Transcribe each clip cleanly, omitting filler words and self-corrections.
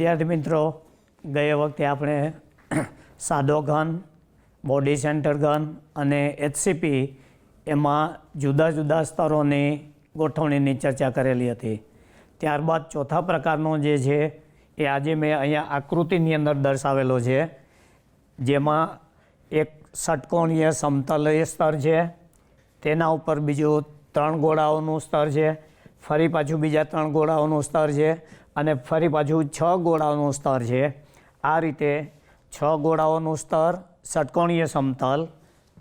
વિદ્યાર્થી મિત્રો, ગયે વખતે આપણે સાદો ઘન, બોડી સેન્ટર ઘન અને એચસીપી એમાં જુદા જુદા સ્તરોની ગોઠવણીની ચર્ચા કરેલી હતી. ત્યારબાદ ચોથા પ્રકારનો જે છે એ આજે મેં અહીંયા આકૃતિની અંદર દર્શાવેલો છે, જેમાં એક ષટકોણીય સમતલીય સ્તર છે, તેના ઉપર બીજું 3 ગોળાઓનું સ્તર છે, ફરી પાછું બીજા 3 ગોળાઓનું સ્તર છે અને ફરી પાછું 6 ગોળાઓનું સ્તર છે. આ રીતે 6 ગોળાઓનું સ્તર, ષટકોણીય સમતલ,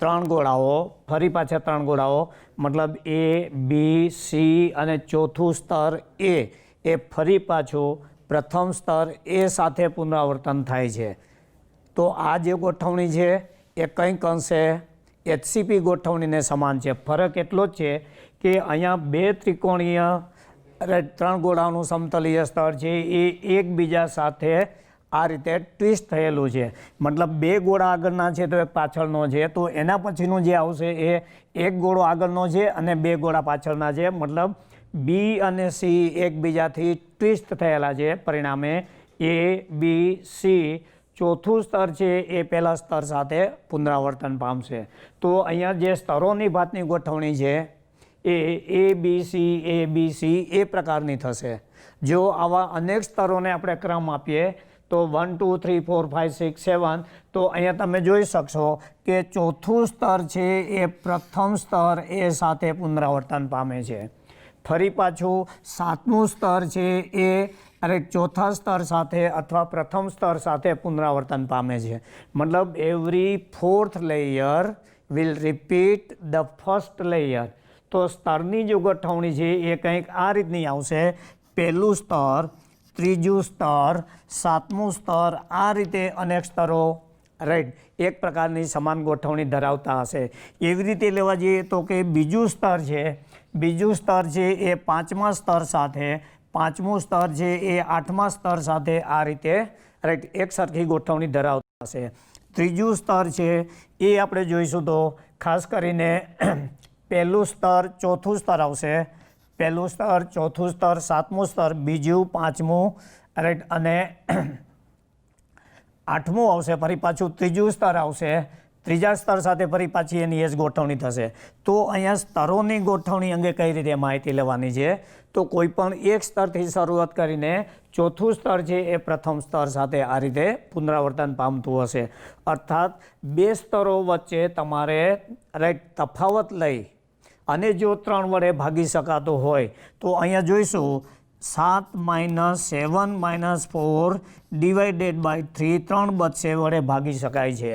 3 ગોળાઓ, ફરી પાછા 3 ગોળાઓ, મતલબ એ, બી, સી અને ચોથું સ્તર એ ફરી પાછું પ્રથમ સ્તર એ સાથે પુનરાવર્તન થાય છે. તો આ જે ગોઠવણી છે એ કંઈક અંશે એચસીપી ગોઠવણીને સમાન છે. ફરક એટલો જ છે કે અહીંયા 2 ત્રિકોણીય 3 ગોળાઓનું સમતલીય સ્તર છે એ એકબીજા સાથે આ રીતે ટ્વિસ્ટ થયેલું છે. મતલબ 2 ગોળા આગળના છે તો એક પાછળનો છે, તો એના પછીનું જે આવશે એ 1 ગોળો આગળનો છે અને 2 ગોળા પાછળના છે. મતલબ બી અને સી એકબીજાથી ટ્વિસ્ટ થયેલા છે. પરિણામે એ, બી, સી ચોથું સ્તર છે એ પહેલા સ્તર સાથે પુનરાવર્તન પામશે. તો અહીંયા જે સ્તરોની ભાતની ગોઠવણી છે એ બી સી એ પ્રકારની થશે. જો આવા અનેક સ્તરોને આપણે ક્રમ આપીએ તો 1 2 3 4 5 6 7, તો અહીંયા તમે જોઈ શકશો કે ચોથું સ્તર છે એ પ્રથમ સ્તર એ સાથે પુનરાવર્તન પામે છે. ફરી પાછું 7મું સ્તર છે એ ચોથા સ્તર સાથે અથવા પ્રથમ સ્તર સાથે પુનરાવર્તન પામે છે. મતલબ every 4th layer will repeat the first layer. તો સ્તરની જે ગોઠવણી છે એ કંઈક આ રીતની આવશે: પહેલું સ્તર, ત્રીજું સ્તર, 7મું સ્તર, આ રીતે અનેક સ્તરો રાઈટ એક પ્રકારની સમાન ગોઠવણી ધરાવતા હશે. એવી રીતે લેવા જઈએ તો કે બીજું સ્તર છે એ 5મા સ્તર સાથે, 5મું સ્તર છે એ 8મા સ્તર સાથે આ રીતે રાઈટ એક સરખી ગોઠવણી ધરાવતા હશે. ત્રીજું સ્તર છે એ આપણે જોઈશું તો ખાસ કરીને પહેલું સ્તર, ચોથું સ્તર આવશે, પહેલું સ્તર, ચોથું સ્તર, 7મું સ્તર, બીજું, 5મું રાઈટ અને 8મું આવશે. ફરી પાછું ત્રીજું સ્તર આવશે, ત્રીજા સ્તર સાથે ફરી પાછી એની એ જ ગોઠવણી થશે. તો અહીંયા સ્તરોની ગોઠવણી અંગે કઈ રીતે માહિતી લેવાની છે? તો કોઈ પણ એક સ્તરથી શરૂઆત કરીને ચોથું સ્તર છે એ પ્રથમ સ્તર સાથે આ રીતે પુનરાવર્તન પામતું હશે. અર્થાત 2 સ્તરો વચ્ચે તમારે રાઈટ તફાવત લઈ અને જો 3 વડે ભાગી શકાતો હોય તો અહીંયા જોઈશું 7 - 7 - 4 ડિવાઇડેડ બાય 3, 3 બચશે વડે ભાગી શકાય છે.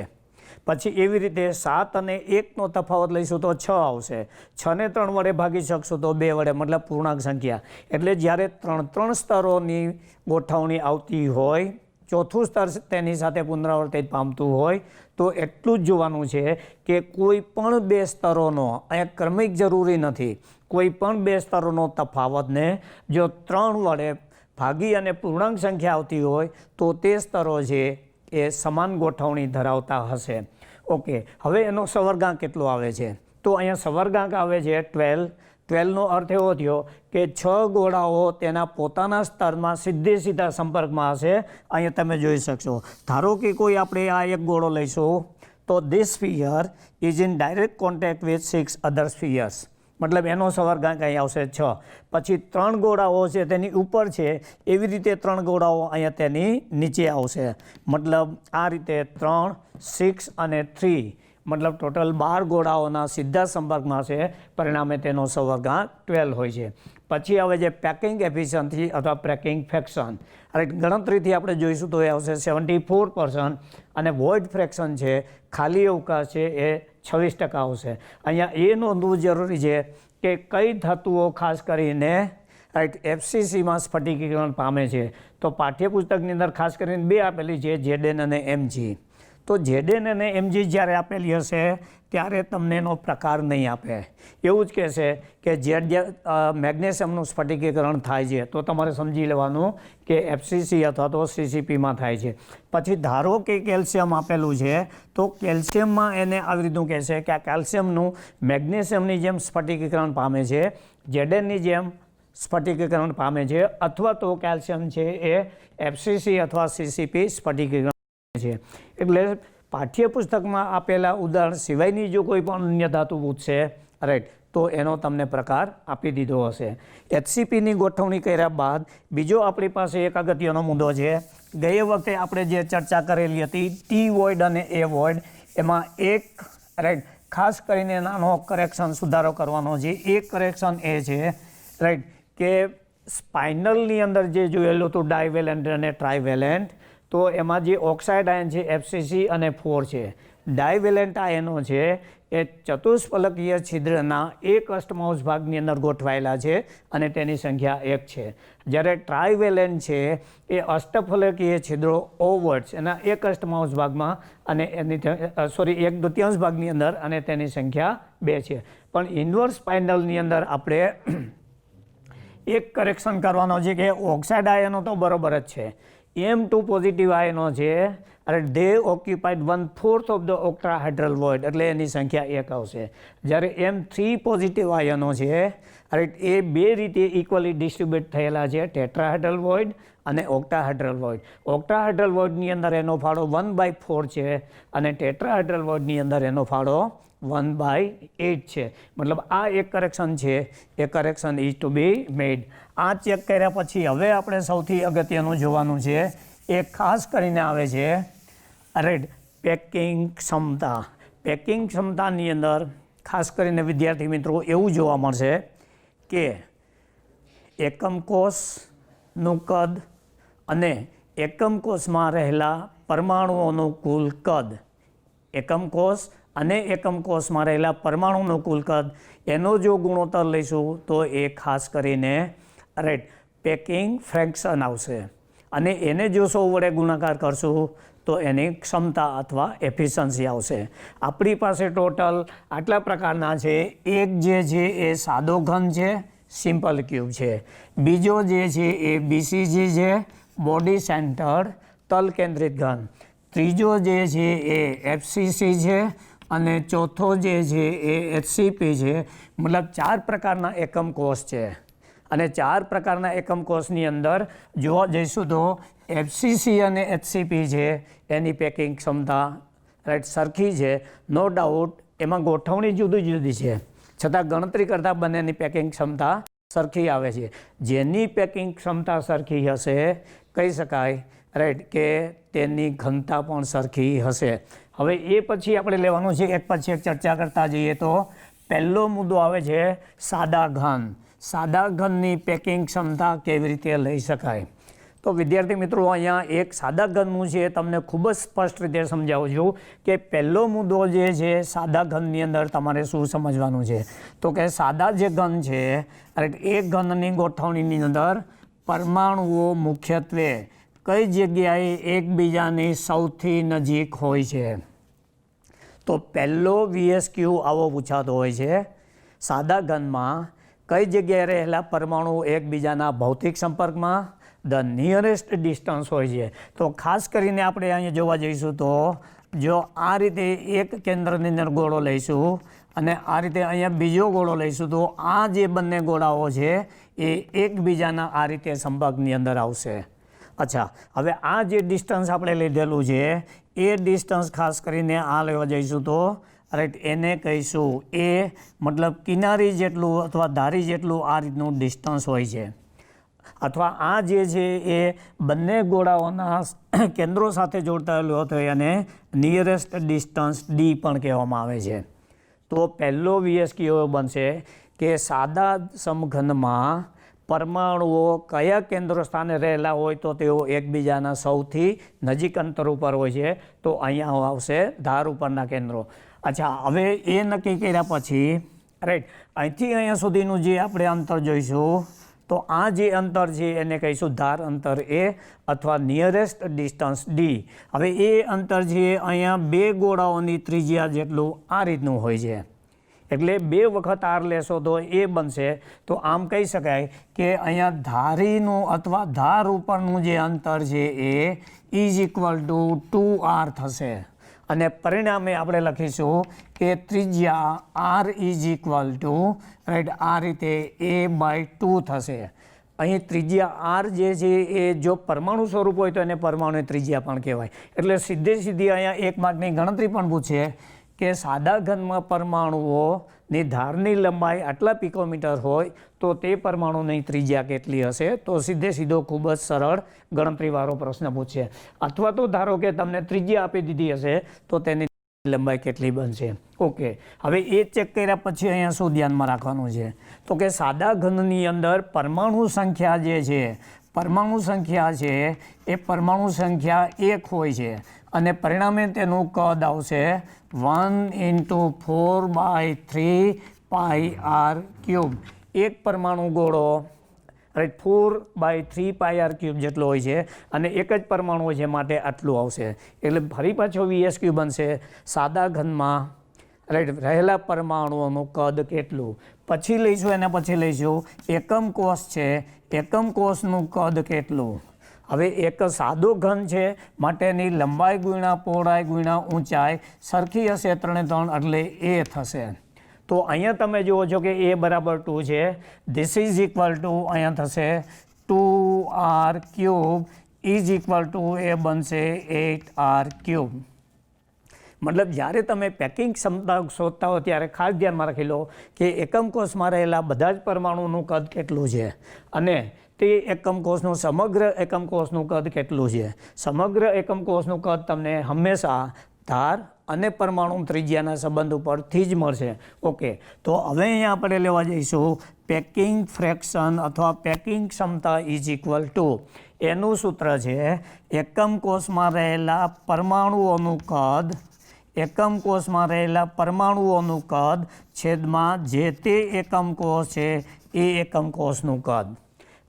પછી એવી રીતે 7 અને 1નો તફાવત લઈશું તો 6 આવશે. 6ને 3 વડે ભાગી શકશું તો 2 વડે, મતલબ પૂર્ણાંક સંખ્યા. એટલે જ્યારે 3 સ્તરોની ગોઠવણી આવતી હોય, ચોથું સ્તર તેની સાથે પુનરાવર્તિત પામતું હોય તો એટલું જ જોવાનું છે કે કોઈ પણ 2 સ્તરોનો, અહીંયા ક્રમિક જરૂરી નથી, કોઈ પણ 2 સ્તરોનો તફાવતને જો 3 વડે ભાગી અને પૂર્ણાંક સંખ્યા આવતી હોય તો તે સ્તરો છે એ સમાન ગોઠવણી ધરાવતા હશે. ઓકે, હવે એનો સવર્ગાંક કેટલો આવે છે? તો અહીંયા સવર્ગાંક આવે છે 12. 12નો અર્થ એવો થયો કે 6 ગોળાઓ તેના પોતાના સ્તરમાં સીધા સંપર્કમાં હશે. અહીંયા તમે જોઈ શકશો. ધારો કે કોઈ આપણે આ એક ગોળો લઈશું તો this sphere is in direct contact with 6 other spheres. મતલબ એનો સવર્ગાંક અહીં આવશે 6. પછી 3 ગોળાઓ છે તેની ઉપર છે, એવી રીતે 3 ગોળાઓ અહીંયા તેની નીચે આવશે. મતલબ આ રીતે 3, 6 અને 3, મતલબ ટોટલ 12 ગોળાઓના સીધા સંપર્કમાં છે. પરિણામે તેનો સવર્ગાંક 12 હોય છે. પછી આવે છે પેકિંગ એફિશિયન્સી અથવા પેકિંગ ફ્રેક્શન. રાઈટ ગણતરીથી આપણે જોઈશું તો એ આવશે 74% અને વોઇડ ફ્રેક્શન છે, ખાલી અવકાશ છે, એ 26% આવશે. અહીંયા એ નોંધવું જરૂરી છે કે કઈ ધાતુઓ ખાસ કરીને રાઈટ એફસીસીમાં સ્ફટિકીકરણ પામે છે. તો પાઠ્યપુસ્તકની અંદર ખાસ કરીને 2 આપેલી છે, ZN અને MG. તો ZN અને MG જ્યારે આપેલી હશે ત્યારે તમને એનો પ્રકાર નહીં આપે. એવું જ કહેશે કે મેગ્નેશિયમનું સ્ફટિકીકરણ થાય છે તો તમારે સમજી લેવાનું કે એફસીસી અથવા તો સીસીપીમાં થાય છે. પછી ધારો કે કેલ્શિયમ આપેલું છે તો કેલ્શિયમમાં એને આવી રીતનું કહેશે કે આ કેલ્શિયમનું મેગ્નેશિયમની જેમ સ્ફટિકીકરણ પામે છે, ZNની જેમ સ્ફટિકીકરણ પામે છે, અથવા તો કેલ્શિયમ છે એ FCC અથવા CCP સ્ફટિકીકરણ પામે છે. એટલે પાઠ્યપુસ્તકમાં આપેલા ઉદાહરણ સિવાયની જો કોઈ પણ અન્ય ધાતુ પૂછશે, રાઈટ, તો એનો તમને પ્રકાર આપી દીધો હશે. HCPની ગોઠવણી કર્યા બાદ બીજો આપણી પાસે એક અગત્યનો મુદ્દો છે. ગઈ વખતે આપણે જે ચર્ચા કરેલી હતી ટી વોઇડ અને એ વોઇડ, એમાં એક રાઈટ ખાસ કરીને નાનો કરેક્શન સુધારો કરવાનો છે. એક કરેક્શન એ છે રાઈટ કે સ્પાઇનલની અંદર જે જોયેલું હતું ડાયવેલેન્ટ અને ટ્રાયવેલેન્ટ, તો એમાં જે ઓક્સાઇડ આયન છે FCC અને 4 છે. ડાયવેલેન્ટ આયનો છે એ ચતુષ્ફલકીય છિદ્રના એક અષ્ટમાંશ ભાગની અંદર ગોઠવાયેલા છે અને તેની સંખ્યા 1 છે. જ્યારે ટ્રાયવેલેન્ટ છે એ અષ્ટફલકીય છિદ્રો ઓવર્ડ્સ એના એક અષ્ટમાંશ ભાગમાં અને એની એક દ્વિતીયાંશ ભાગની અંદર અને તેની સંખ્યા 2 છે. પણ ઇન્વર્સ સ્પાઇનલની અંદર આપણે એક કરેક્શન કરવાનો છે કે ઓક્સાઇડ આયનો તો બરોબર જ છે, M2 પોઝિટિવ આયનો છે અને they occupied 1/4 of the octahedral void, એટલે એની સંખ્યા 1 આવશે. જ્યારે M3 પોઝિટિવ આયનો છે રાઈટ એ બે રીતે ઇક્વલી ડિસ્ટ્રીબ્યુટ થયેલા છે, ટેટ્રાહાઇડ્રલ વોઇડ અને ઓક્ટાહાઇડ્રલ વોઇડ. ઓક્ટાહાઇડ્રલ વોઇડની અંદર એનો ફાળો 1/4 છે અને ટેટ્રાહાઇડ્રલ વોઇડની અંદર એનો ફાળો 1/8 છે. મતલબ આ એક કરેક્શન છે, એ કરેક્શન ઇઝ ટુ બી મેડ. આ ચેક કર્યા પછી હવે આપણે સૌથી અગત્યનું જોવાનું છે, એ ખાસ કરીને આવે છે રાઈટ પેકિંગ ક્ષમતા. પેકિંગ ક્ષમતાની અંદર ખાસ કરીને વિદ્યાર્થી મિત્રો એવું જોવા મળશે કે એકમ કોષનું કદ અને એકમ કોષમાં રહેલા પરમાણુઓનું કુલ કદ, એકમ કોષ અને એકમ કોષમાં રહેલા પરમાણુનું કુલ કદ, એનો જો ગુણોત્તર લઈશું તો એ ખાસ કરીને રાઈટ પેકિંગ ફ્રેક્શન આવશે અને એને જો 100 વડે ગુણાકાર કરશું તો એની ક્ષમતા અથવા એફિશિયન્સી આવશે. આપણી પાસે ટોટલ આટલા પ્રકારના છે. એક જે છે એ સાદો ઘન છે, સિમ્પલ ક્યુબ છે. બીજો જે છે એ BCG છે, બોડી સેન્ટર્ડ તલ કેન્દ્રિત ઘન. ત્રીજો જે છે એ FCC છે અને ચોથો જે છે એ HCP છે. મતલબ 4 પ્રકારના એકમ કોષ છે અને 4 પ્રકારના એકમ કોષની અંદર જોવા જઈશું તો FCC અને HCP છે એની પેકિંગ ક્ષમતા રાઈટ સરખી છે, નો ડાઉટ. એમાં ગોઠવણી જુદી જુદી છે છતાં ગણતરી કરતાં બંનેની પેકિંગ ક્ષમતા સરખી આવે છે. જેની પેકિંગ ક્ષમતા સરખી હશે કહી શકાય રાઈટ કે તેની ઘનતા પણ સરખી હશે. હવે એ પછી આપણે લેવાનું છે એક પછી એક ચર્ચા કરતા જઈએ તો પહેલો મુદ્દો આવે છે સાદા ઘન. સાદા ઘનની પેકિંગ ક્ષમતા કેવી રીતે લઈ શકાય? તો વિદ્યાર્થી મિત્રો અહીંયા એક સાદા ઘનનું છે તમને ખૂબ જ સ્પષ્ટ રીતે સમજાવું છું કે પહેલો મુદ્દો જે છે સાદા ઘનની અંદર તમારે શું સમજવાનું છે તો કે સાદા જે ઘન છે એ ઘનની ગોઠવણીની અંદર પરમાણુઓ મુખ્યત્વે કઈ જગ્યાએ એકબીજાની સૌથી નજીક હોય છે? તો પહેલો VSQ આવો પૂછાતો હોય છે. સાદા ઘનમાં કઈ જગ્યાએ રહેલા પરમાણુઓ એકબીજાના ભૌતિક સંપર્કમાં ધ નિયરેસ્ટ ડિસ્ટન્સ હોય છે. તો ખાસ કરીને આપણે અહીંયા જોવા જઈશું તો જો આ રીતે એક કેન્દ્રની અંદર ગોળો લઈશું અને આ રીતે અહીંયા બીજો ગોળો લઈશું તો આ જે બંને ગોળાઓ છે એ એકબીજાના આ રીતે સંપર્કની અંદર આવશે. અચ્છા, હવે આ જે ડિસ્ટન્સ આપણે લીધેલું છે એ ડિસ્ટન્સ ખાસ કરીને આ લેવા જઈશું તો રાઈટ એને કહીશું એ, મતલબ કિનારી જેટલું અથવા ધારી જેટલું આ રીતનું ડિસ્ટન્સ હોય છે. અથવા આ જે છે એ બંને ગોળાઓના કેન્દ્રો સાથે જોડાયેલું હતું અને નિયરેસ્ટ ડિસ્ટન્સ D પણ કહેવામાં આવે છે. તો પહેલો VSQ બનશે કે સાદા સમઘનમાં પરમાણુઓ કયા કેન્દ્ર સ્થાને રહેલા હોય તો તેઓ એકબીજાના સૌથી નજીક અંતર ઉપર હોય છે. તો અહીંયા આવશે ધાર ઉપરના કેન્દ્રો. અચ્છા, હવે એ નક્કી કર્યા પછી રાઈટ અહીંથી અહીંયા સુધીનું જે આપણે અંતર જોઈશું તો આ જે અંતર છે એને કહીશું ધાર અંતર A અથવા નિયરેસ્ટ ડિસ્ટન્સ D. હવે એ અંતર છે અહીંયા બે ગોળાઓની ત્રિજ્યા જેટલું આ રીતનું હોય છે. એટલે 2 વખત R લેશો તો એ બનશે. તો આમ કહી શકાય કે અહીંયા ધારીનું અથવા ધાર ઉપરનું જે અંતર છે એ ઇઝ ઇક્વલ ટુ 2R થશે. અને પરિણામે આપણે લખીશું કે ત્રિજ્યા r is equal to right આ રીતે a/2 થશે. અહીં ત્રિજ્યા આર જે છે એ જો પરમાણુ સ્વરૂપ હોય તો એને પરમાણુની ત્રિજ્યા પણ કહેવાય. એટલે સીધી અહીંયા 1 માર્કની ગણતરી પણ પૂછે કે સાદા ઘનમાં પરમાણુઓની ધારની લંબાઈ આટલા પિકોમીટર હોય તો તે પરમાણુની ત્રિજ્યા કેટલી હશે. તો સીધો ખૂબ જ સરળ ગણતરીવાળો પ્રશ્ન પૂછે. અથવા તો ધારો કે તમને ત્રિજ્યા આપી દીધી હશે તો તેની લંબાઈ કેટલી બનશે. ઓકે, હવે એ ચેક કર્યા પછી અહીંયા શું ધ્યાનમાં રાખવાનું છે તો કે સાદા ઘનની અંદર પરમાણુ સંખ્યા જે છે એ પરમાણુ સંખ્યા 1 હોય છે અને પરિણામે તેનું કદ આવશે 1 × 4/3πr³. એક પરમાણુ ગોળો રાઈટ 4/3πr³ જેટલો હોય છે અને એક જ પરમાણુ હોય છે માટે આટલું આવશે. એટલે ફરી પાછો VSQ બનશે સાદા ઘનમાં રાઈટ રહેલા પરમાણુઓનું કદ કેટલું. પછી લઈશું એકમ કોષ છે, એકમ કોષનું કદ કેટલું. હવે એક સાદો ઘન છે માટેની લંબાઈ ગુણ્યા પહોળાઈ ગુણ્યા ઊંચાઈ સરખી હશે 3 એટલે a થશે. તો અહીંયા તમે જુઓ છો કે a = 2 છે. ધીસ ઇઝ ઇક્વલ ટુ અહીંયા થશે 2r³ ઇઝ ઇક્વલ ટુ એ બનશે 8r³. મતલબ જ્યારે તમે પેકિંગ ક્ષમતા શોધતા હો ત્યારે ખાસ ધ્યાનમાં રાખી લો કે એકમ કોષમાં રહેલા બધા જ પરમાણુનું કદ કેટલું છે અને તે એકમ કોષનું સમગ્ર એકમ કોષનું કદ કેટલું છે. સમગ્ર એકમ કોષનું કદ તમને હંમેશા ધાર અને પરમાણુ ત્રિજ્યાના સંબંધ ઉપરથી જ મળશે. ઓકે, તો હવે અહીંયા આપણે લેવા જઈશું પેકિંગ ફ્રેક્શન અથવા પેકિંગ ક્ષમતા ઇઝ ઇક્વલ ટુ એનું સૂત્ર છે એકમ કોષમાં રહેલા પરમાણુઓનું કદ છેદમાં જે તે એકમ કોષ છે એ એકમ કોષનું કદ.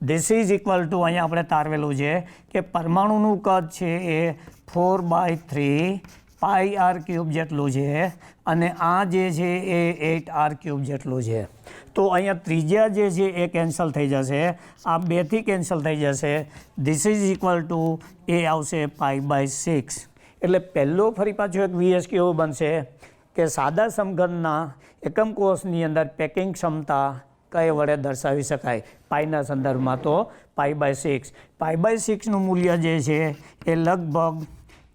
ધીસ ઇઝ ઇક્વલ ટુ અહીંયા આપણે તારવેલું છે કે પરમાણુનું કદ છે એ 4/3πr³ જેટલું છે અને આ જે છે એ 8r³ જેટલું છે. તો અહીંયા ત્રિજ્યા જે છે એ કેન્સલ થઈ જશે, આ 2 થી કેન્સલ થઈ જશે. ધીસ ઇઝ ઇક્વલ ટુ એ આવશે π/6. એટલે પહેલો ફરી પાછો એક VSQ બનશે કે સાદા સમઘનના એકમ કોષની અંદર પેકિંગ ક્ષમતા કઈ વડે દર્શાવી શકાય. પાઈના સંદર્ભમાં તો π/6. π/6નું મૂલ્ય જે છે એ લગભગ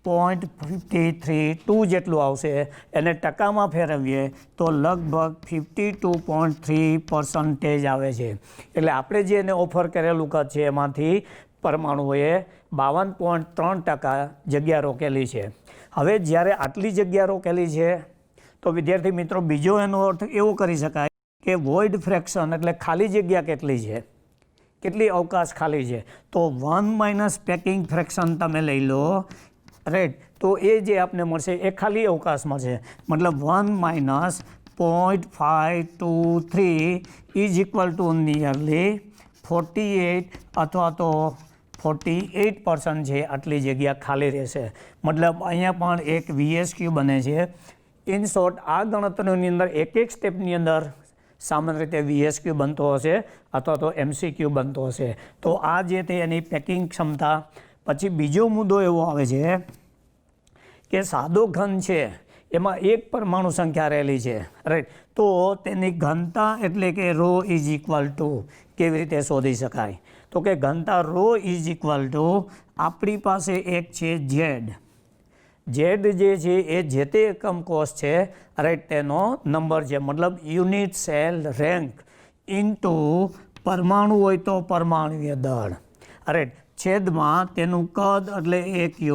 0.532 જેટલું આવશે. એને ટકામાં ફેરવીએ તો લગભગ 52.3% આવે છે. એટલે આપણે જે એને ઓફર કરેલું કદ છે એમાંથી પરમાણુઓએ 52.3% જગ્યા રોકેલી છે. હવે જ્યારે આટલી જગ્યા રોકેલી છે તો વિદ્યાર્થી મિત્રો બીજો એનો અર્થ એવો કરી શકાય કે વોઇડ ફ્રેક્શન એટલે ખાલી જગ્યા કેટલી છે, કેટલી અવકાશ ખાલી છે. તો 1 - પેકિંગ ફ્રેક્શન તમે લઈ લો રાઈટ, તો એ જે આપને મળશે એ ખાલી અવકાશ મળશે. મતલબ 1 - 0.523 ઇઝ ઇક્વલ ટુ નિયરલી 48 અથવા તો 48% છે આટલી જગ્યા ખાલી રહેશે. મતલબ અહીંયા પણ એક VSQ બને છે. ઇન શોર્ટ આ ગણતરીની અંદર એક સ્ટેપની અંદર સામાન્ય રીતે VSQ બનતો હશે અથવા તો MCQ બનતો હશે. તો આ જે તે એની પેકિંગ ક્ષમતા. પછી બીજો મુદ્દો એવો આવે છે કે સાદો ઘન છે એમાં એક પરમાણુ સંખ્યા રહેલી છે રાઈટ, તો તેની ઘનતા એટલે કે ρ ઇઝ ઇક્વલ ટુ કેવી રીતે શોધી શકાય. તો કે ઘનતા ρ ઇઝ ઇક્વલ ટુ આપણી પાસે એક છે ઝેડ જે છે એ જે તે એકમ કોષ છે રાઈટ તેનો નંબર છે. મતલબ યુનિટ સેલ રેન્ક ઇન્ટુ પરમાણુ હોય તો પરમાણુય દળ રાઈટ છેદમાં તેનું કદ એટલે a³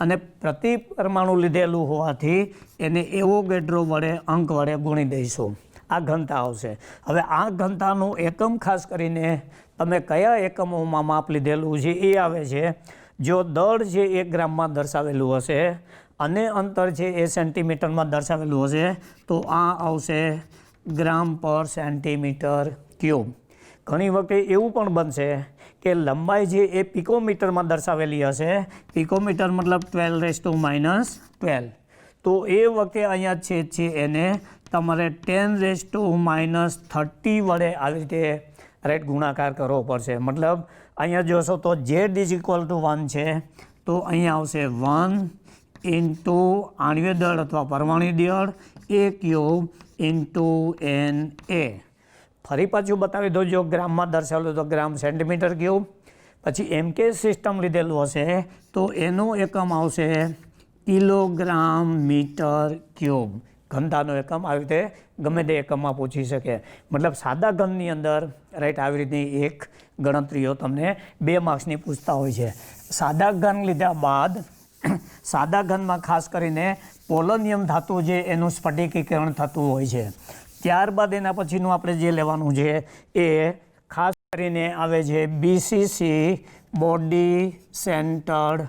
અને પ્રતિ પરમાણુ લીધેલું હોવાથી એને એવોગેડ્રો વડે અંક વડે ગુણી દઈશું. આ ઘનતા આવશે. હવે આ ઘનતાનું એકમ ખાસ કરીને તમે કયા એકમોમાં માપ લીધેલું છે એ આવે છે. જો દળ છે 1 ગ્રામમાં દર્શાવેલું હશે અને અંતર છે એ સેન્ટીમીટરમાં દર્શાવેલું હશે તો આ આવશે g/cm³. ઘણી વખતે એવું પણ બનશે કે લંબાઈ છે એ પિકોમીટરમાં દર્શાવેલી હશે. પિકોમીટર મતલબ 10⁻². તો એ વખતે અહીંયા છેદ છે એને તમારે 10⁻30 વડે આવી રીતે રાઈટ ગુણાકાર કરવો પડશે. મતલબ અહીંયા જોશો તો z = 1 છે તો અહીંયા આવશે 1 ઇન્ટુ આણ્વીય દળ અથવા પરમાણુ દળ એ ક્યુબ ઇન્ટુ એન એ. ફરી પાછું બતાવી દો, જો ગ્રામમાં દર્શાવેલું તો ગ્રામ સેન્ટીમીટર ક્યુબ. પછી એમકે સિસ્ટમ લીધેલું હશે તો એનું એકમ આવશે કિલોગ્રામ મીટર ક્યુબ. ઘનતાનો એકમ આવી રીતે ગમે તે એકમમાં પૂછી શકે. મતલબ સાદા ઘનની અંદર રાઈટ આવી રીતની એક ગણતરીઓ તમને 2 માર્ક્સની પૂછતા હોય છે. સાદા ઘન લીધા બાદ સાદા ઘનમાં ખાસ કરીને પોલોનિયમ ધાતુ જે એનું સ્ફટિકીકરણ થતું હોય છે. ત્યારબાદ એના પછીનું આપણે જે લેવાનું છે એ ખાસ કરીને આવે છે BCC, body centred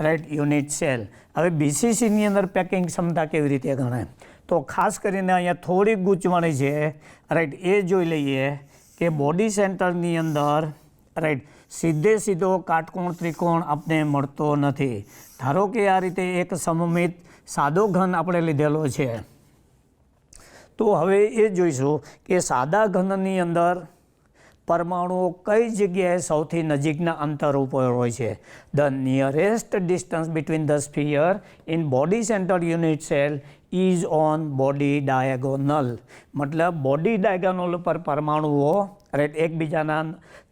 right unit cell. હવે બીસીસીની અંદર પેકિંગ ક્ષમતા કેવી રીતે ગણાય, તો ખાસ કરીને અહીંયા થોડીક ગૂંચવણી છે રાઈટ. એ જોઈ લઈએ કે બોડી સેન્ટરની અંદર રાઈટ સીધો કાટકોણ ત્રિકોણ આપણે મળતો નથી. ધારો કે આ રીતે એક સમમિત સાદો ઘન આપણે લીધેલો છે, તો હવે એ જોઈશું કે સાદા ઘનની અંદર પરમાણુઓ કઈ જગ્યાએ સૌથી નજીકના અંતર ઉપર હોય છે. The nearest distance between the sphere in body centre unit cell is on body diagonal. મતલબ બોડી ડાયગોનલ પર પરમાણુઓ રાઈટ એકબીજાના,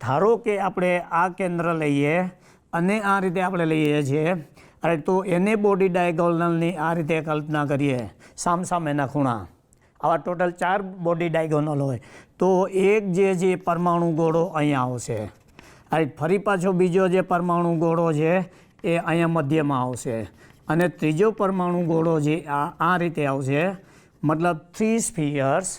ધારો કે આપણે આ કેન્દ્ર લઈએ અને આ રીતે આપણે લઈએ છીએ રાઈટ, તો એને બોડી ડાયગોનલની આ રીતે કલ્પના કરીએ, સામસામેના ખૂણા. આવા ટોટલ 4 બોડી ડાયગોનલ હોય તો એક જે પરમાણુ ગોળો અહીંયા આવશે રાઈટ. ફરી પાછો બીજો જે પરમાણુ ગોળો છે એ અહીંયા મધ્યમાં આવશે અને ત્રીજો પરમાણુ ગોળો જે આ રીતે આવશે. મતલબ 3 spheres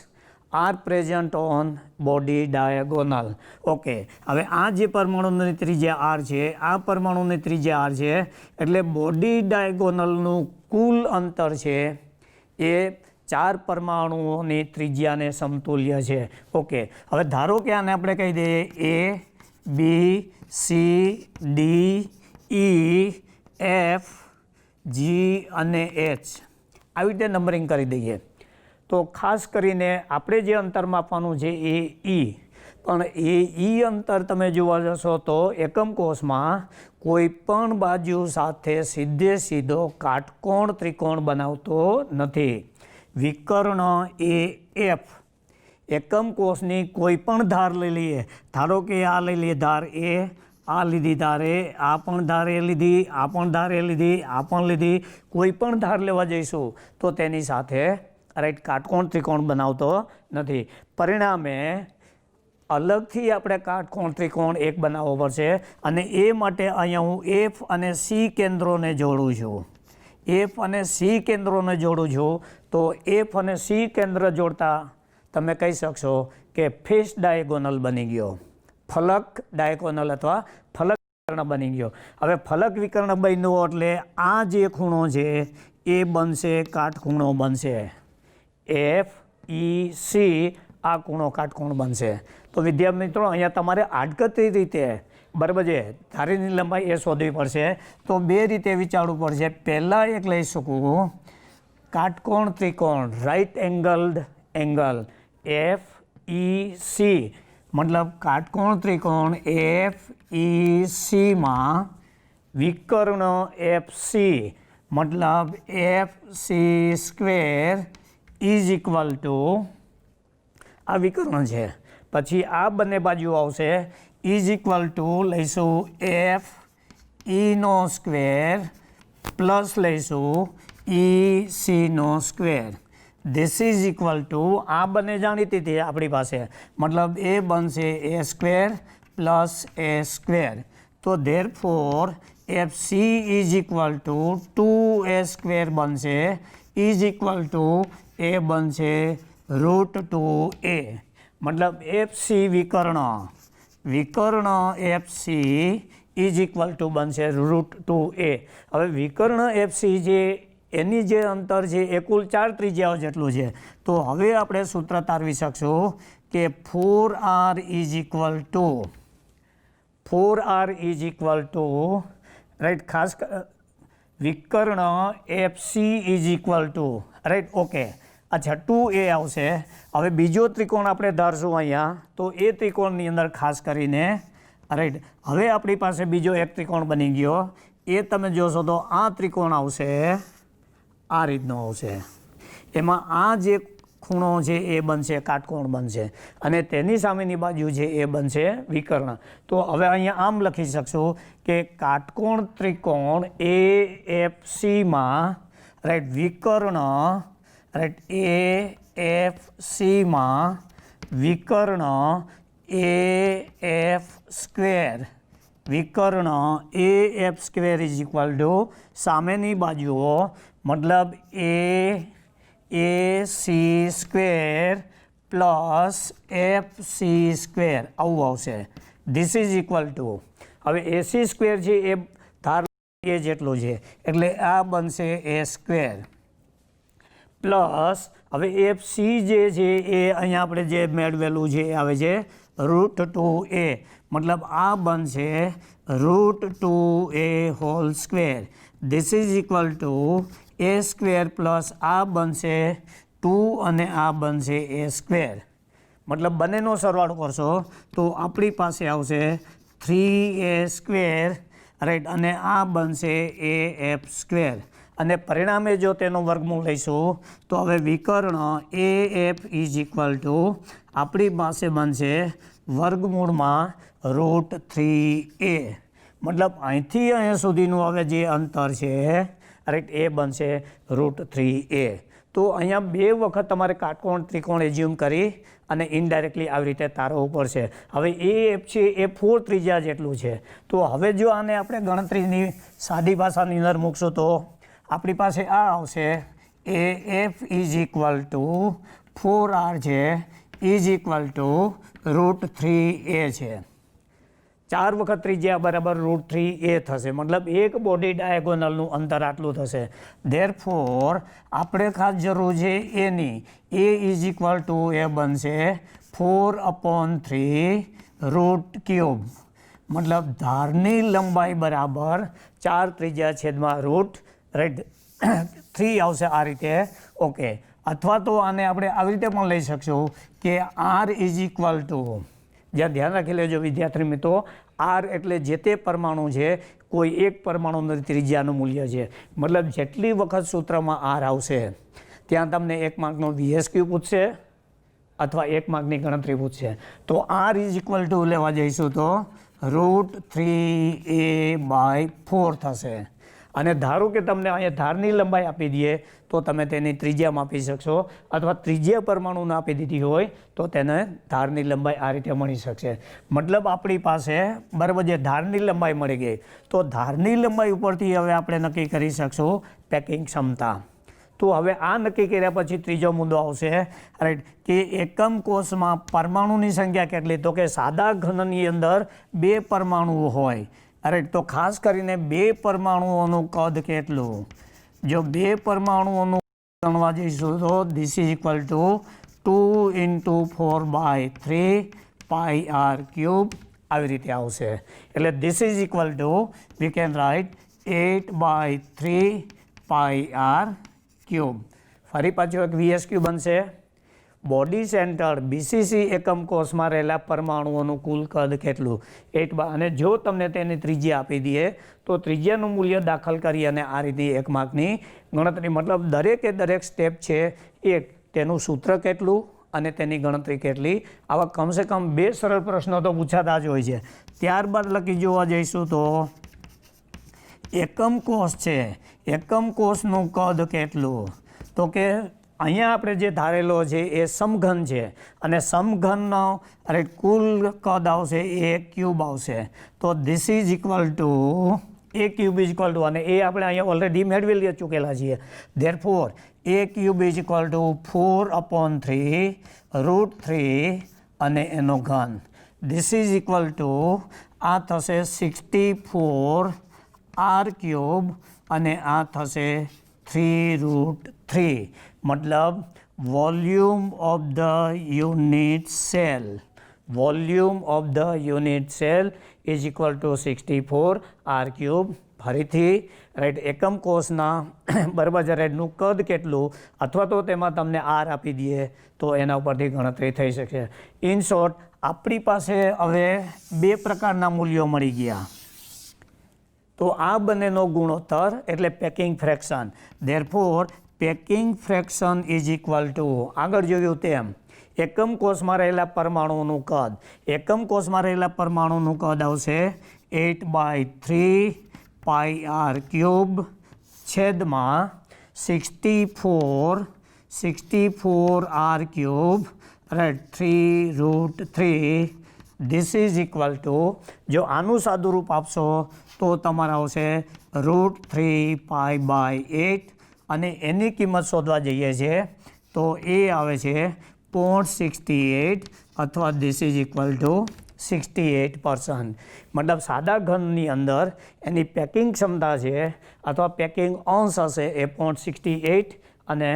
are present on body diagonal. Okay, હવે આ જે પરમાણુની ત્રિજ્યા આર છે, આ પરમાણુની ત્રિજ્યા આર છે, એટલે બોડી ડાયગોનલનું કુલ અંતર છે એ 4 પરમાણુઓની ત્રિજ્યાને સમતુલ્ય છે. ઓકે, હવે ધારો કે આને આપણે કહી દઈએ એ, બી, સી, ડી, ઈ, એફ, જી અને એચ. આવી રીતે નંબરિંગ કરી દઈએ. તો ખાસ કરીને આપણે જે અંતર માપવાનું છે એ ઈ, પણ એ ઈ અંતર તમે જોવા જશો તો એકમ કોષમાં કોઈ પણ બાજુ સાથે સીધો કાટકોણ ત્રિકોણ બનાવતો નથી. વિકર્ણ એ એફ એકમ કોષની કોઈ પણ ધાર લઈ લઈએ, ધારો કે આ લઈ લઈએ ધાર એ, આ લીધી ધાર એ, આ પણ ધાર એ લીધી, આ પણ ધાર એ લીધી, આ પણ લીધી, કોઈ પણ ધાર લેવા જઈશું તો તેની સાથે રાઈટ કાટકોણ ત્રિકોણ બનાવતો નથી. પરિણામે અલગથી આપણે કાટકોણ ત્રિકોણ એક બનાવવો પડશે અને એ માટે અહીંયા હું એફ અને સી કેન્દ્રોને જોડું છું. એફ અને સી કેન્દ્રોને જોડું છું તો એફ અને સી કેન્દ્ર જોડતા તમે કહી શકશો કે ફેસ ડાયગોનલ બની ગયો, ફલક ડાયગોનલ અથવા ફલક વિકર્ણ બની ગયો. હવે ફલક વિકર્ણ બન્યો એટલે આ જે ખૂણો છે એ બનશે કાટખૂણો બનશે. એફ ઈ સી આ ખૂણો કાટકોણ બનશે. તો વિદ્યાર્થી મિત્રો અહીંયા તમારે આડકતરી રીતે બરાબર છે ધારીની લંબાઈ એ શોધવી પડશે. તો 2 રીતે વિચારવું પડશે. પહેલાં એક લઈ શકું કાટકોણ ત્રિકોણ right angled angle F E C, મતલબ કાટકોણ ત્રિકોણ એફ ઈ સીમાં વિકર્ણ એફ સી મતલબ F C square is equal to આ વિકર્ણ છે. પછી આ બંને બાજુ આવશે ઇઝ ઇક્વલ ટુ લઈશું એફ ઈનો સ્ક્વેર પ્લસ લઈશું ઈ સીનો square. This is equal to આ બંને જાણીતી હતી આપણી પાસે, મતલબ એ બનશે a square plus a square. તો therefore F C is equal two 2a square બનશે ઇઝ ઇક્વલ ટુ એ બનશે √2a. મતલબ એફ સી વિકર્ણ F C is equal two બનશે √2a. હવે વિકર્ણ એફ સી જે એની જે અંતર છે એ કુલ 4 ત્રિજ્યાઓ જેટલું છે. તો હવે આપણે સૂત્ર તારવી શકશું કે 4r is equal to right ખાસ વિકર્ણ F C is equal to right. Okay, અચ્છા 2a આવશે. હવે બીજો ત્રિકોણ આપણે ધારશું અહીંયા, તો એ ત્રિકોણની અંદર ખાસ કરીને રાઈટ હવે આપણી પાસે બીજો એક ત્રિકોણ બની ગયો એ તમે જોશો તો આ ત્રિકોણ આવશે, આ રીતનો આવશે. એમાં આ જે ખૂણો છે એ બનશે કાટકોણ બનશે અને તેની સામેની બાજુ છે એ બનશે વિકર્ણ. તો હવે અહીંયા આમ લખી શકશો કે કાટકોણ ત્રિકોણ AFCમાં રાઈટ વિકર્ણ રાઈટ AFCમાં વિકર્ણ AF સ્ક્વેર વિકર્ણ AF square is equal two સામેની બાજુઓ મતલબ AC square plus FC square આવું આવશે. ધીસ ઇઝ ઇક્વલ ટુ હવે AC સ્ક્વેર છે એ ધાર એ જેટલું છે એટલે આ બનશે A સ્ક્વેર પ્લસ હવે FC જે છે એ અહીંયા આપણે જે મેળવેલું છે એ આવે છે √2A મતલબ આ બનશે √2A whole square. This is equal two A square plus આ બનશે 2 અને આ બનશે A સ્ક્વેર. મતલબ બંનેનો સરવાળો કરશો તો આપણી પાસે આવશે 3A સ્ક્વેર રાઈટ અને આ બનશે AF સ્ક્વેર અને પરિણામે જો તેનો વર્ગમૂળ લઈશું તો હવે વિકર્ણ AF ઇઝ ઇક્વલ ટુ આપણી પાસે બનશે વર્ગમૂળમાં √3A મતલબ અહીંથી અહીંયા સુધીનું હવે જે અંતર છે રાઈટ એ બનશે √3A. તો અહીંયા બે વખત તમારે કાટકોણ ત્રિકોણ એઝ્યુમ કરી અને ઇનડાયરેક્ટલી આવી રીતે તારવવું પડશે. હવે AF છે એ 4 ત્રિજ્યા જેટલું છે. તો હવે જો આને આપણે ગણતરીની સાદી ભાષાની અંદર મૂકશું તો આપણી પાસે આ આવશે AF is equal two 4R છે ઇઝ ઇક્વલ ટુ √3A છે. 4 વખત ત્રિજ્યા બરાબર √3A થશે મતલબ એક બોડી ડાયગોનલનું અંતર આટલું થશે. ધેરફોર આપણે ખાસ જરૂર છે એની A ઇઝ ઇક્વલ ટુ એ બનશે 4/3 √3 મતલબ ધારની લંબાઈ બરાબર 4 ત્રિજ્યા છેદમાં રાઈટ 3 આવશે આ રીતે. ઓકે અથવા તો આને આપણે આવી રીતે પણ લઈ શકશું કે R ઇઝ ઇક્વલ ટુ જ્યાં ધ્યાન રાખી લેજો વિદ્યાર્થી મિત્રો R એટલે જે તે પરમાણુ છે કોઈ એક પરમાણુની ત્રિજ્યાનું મૂલ્ય છે મતલબ જેટલી વખત સૂત્રમાં R આવશે ત્યાં તમને 1 માર્કનો VSQ પૂછશે અથવા 1 માર્કની ગણતરી પૂછશે. તો R ઇઝ ઇક્વલ ટુ લેવા જઈશું તો √3A/4 થશે અને ધારો કે તમને અહીંયા ધારની લંબાઈ આપી દઈએ તો તમે તેની ત્રિજ્યા માપી શકશો અથવા ત્રિજ્યા પરમાણુને આપી દીધી હોય તો તેને ધારની લંબાઈ આ રીતે મળી શકશે. મતલબ આપણી પાસે બરાબર જે ધારની લંબાઈ મળી ગઈ તો ધારની લંબાઈ ઉપરથી હવે આપણે નક્કી કરી શકશું પેકિંગ ક્ષમતા. તો હવે આ નક્કી કર્યા પછી ત્રીજો મુદ્દો આવશે રાઈટ કે એકમ કોષમાં પરમાણુની સંખ્યા કેટલી તો કે સાદા ઘનની અંદર 2 પરમાણુઓ હોય રાઈટ તો ખાસ કરીને 2 પરમાણુઓનું કદ કેટલું જો 2 પરમાણુઓનું ગણવા જઈશું તો this is equal two 2 × 4/3 πr³ આવી રીતે આવશે. એટલે this is equal two we can write 8/3 πr³. ફરી પાછું એક VSQ બનશે બોડી સેન્ટર BCC એકમ કોષમાં રહેલા પરમાણુઓનું કુલ કદ કેટલું 8 અને જો તમને તેની ત્રિજ્યા આપી દઈએ તો ત્રિજ્યાનું મૂલ્ય દાખલ કરી અને આ રીતે 1 માર્કની ગણતરી મતલબ દરેકે દરેક સ્ટેપ છે એક તેનું સૂત્ર કેટલું અને તેની ગણતરી કેટલી આવા કમસે કમ 2 સરળ પ્રશ્નો તો પૂછાતા જ હોય છે. ત્યારબાદ લખી જોવા જઈશું તો એકમ કોષ છે એકમ કોષનું કદ કેટલું તો કે અહીંયા આપણે જે ધારેલો છે એ સમઘન છે અને સમઘનનો કુલ કદ આવશે A³ આવશે. તો this is equal two A³ is equal two અને એ આપણે અહીંયા ઓલરેડી મેળવી ચૂકેલા છીએ. Therefore A³ is equal two 4/3 √3 અને એનો ઘન. ધીસ ઇઝ ઇક્વલ ટુ આ થશે 64R³ અને આ થશે 3√3 મતલબ volume of the unit cell is equal two 64R³. ફરીથી રાઈટ એકમ કોષના બરાબર છે રાઈટનું કદ કેટલું અથવા તો તેમાં તમને R આપી દઈએ તો એના ઉપરથી ગણતરી થઈ શકશે. ઇન શોર્ટ આપણી પાસે હવે 2 પ્રકારના મૂલ્યો મળી ગયા. તો આ બંનેનો ગુણોત્તર એટલે packing fraction. Therefore packing fraction is equal two, આગળ જોયું તેમ, એકમ કોષમાં રહેલા પરમાણુઓનું કદ. એકમ કોષમાં રહેલા પરમાણુનું કદ આવશે 8/3πr³ છેદમાં 64r³ right 3√3. This is equal two, જો આનું સાદું રૂપ આપશો તો તમારે આવશે √3π/8 અને એની કિંમત શોધવા જઈએ છીએ તો એ આવે છે 0.68 અથવા ધીસ ઇઝ ઇક્વલ ટુ 68%. મતલબ સાદા ઘનની અંદર એની પેકિંગ ક્ષમતા છે અથવા પેકિંગ અંશ હશે એ 0.68 અને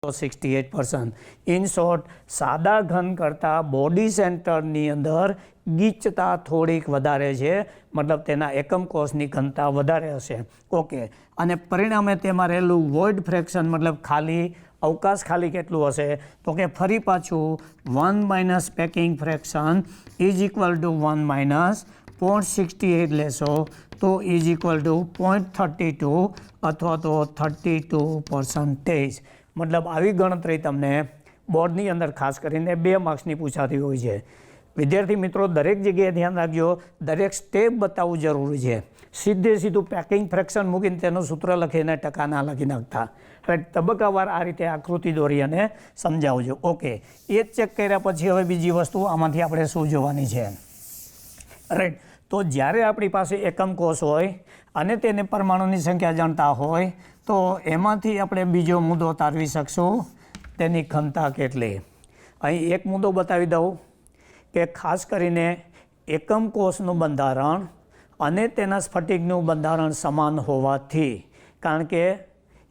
68%. ઇન શોર્ટ, સાદા ઘન કરતાં બોડી સેન્ટરની અંદર ગીચતા થોડીક વધારે છે, મતલબ તેના એકમ કોષની ઘનતા વધારે હશે. ઓકે, અને પરિણામે તેમાં રહેલું વોઇડ ફ્રેક્શન મતલબ ખાલી અવકાશ ખાલી કેટલું હશે તો કે ફરી પાછું 1 - packing fraction is equal two 1 - 0.68 લેશો તો ઇઝ ઇક્વલ ટુ 0.32 અથવા તો 32%. મતલબ આવી ગણતરી તમને બોર્ડની અંદર ખાસ કરીને 2 માર્ક્સની પૂછાતી હોય છે. વિદ્યાર્થી મિત્રો, દરેક જગ્યાએ ધ્યાન રાખજો, દરેક સ્ટેપ બતાવવું જરૂરી છે. સીધું પેકિંગ ફ્રેક્શન મૂકીને તેનું સૂત્ર લખીને ટકા ના લખી નાખતા. રાઈટ, તબક્કાવાર આ રીતે આકૃતિ દોરી અને સમજાવજો. ઓકે, એ જ ચેક કર્યા પછી હવે બીજી વસ્તુ આમાંથી આપણે શું જોવાની છે. રાઈટ, તો જ્યારે આપણી પાસે એકમ કોષ હોય અને તેને પરમાણુની સંખ્યા જાણતા હોય તો એમાંથી આપણે બીજો મુદ્દો તારવી શકશું, તેની ઘનતા કેટલી. અહીં એક મુદ્દો બતાવી દઉં કે ખાસ કરીને એકમ કોષનું બંધારણ અને તેના સ્ફટિકનું બંધારણ સમાન હોવાથી, કારણ કે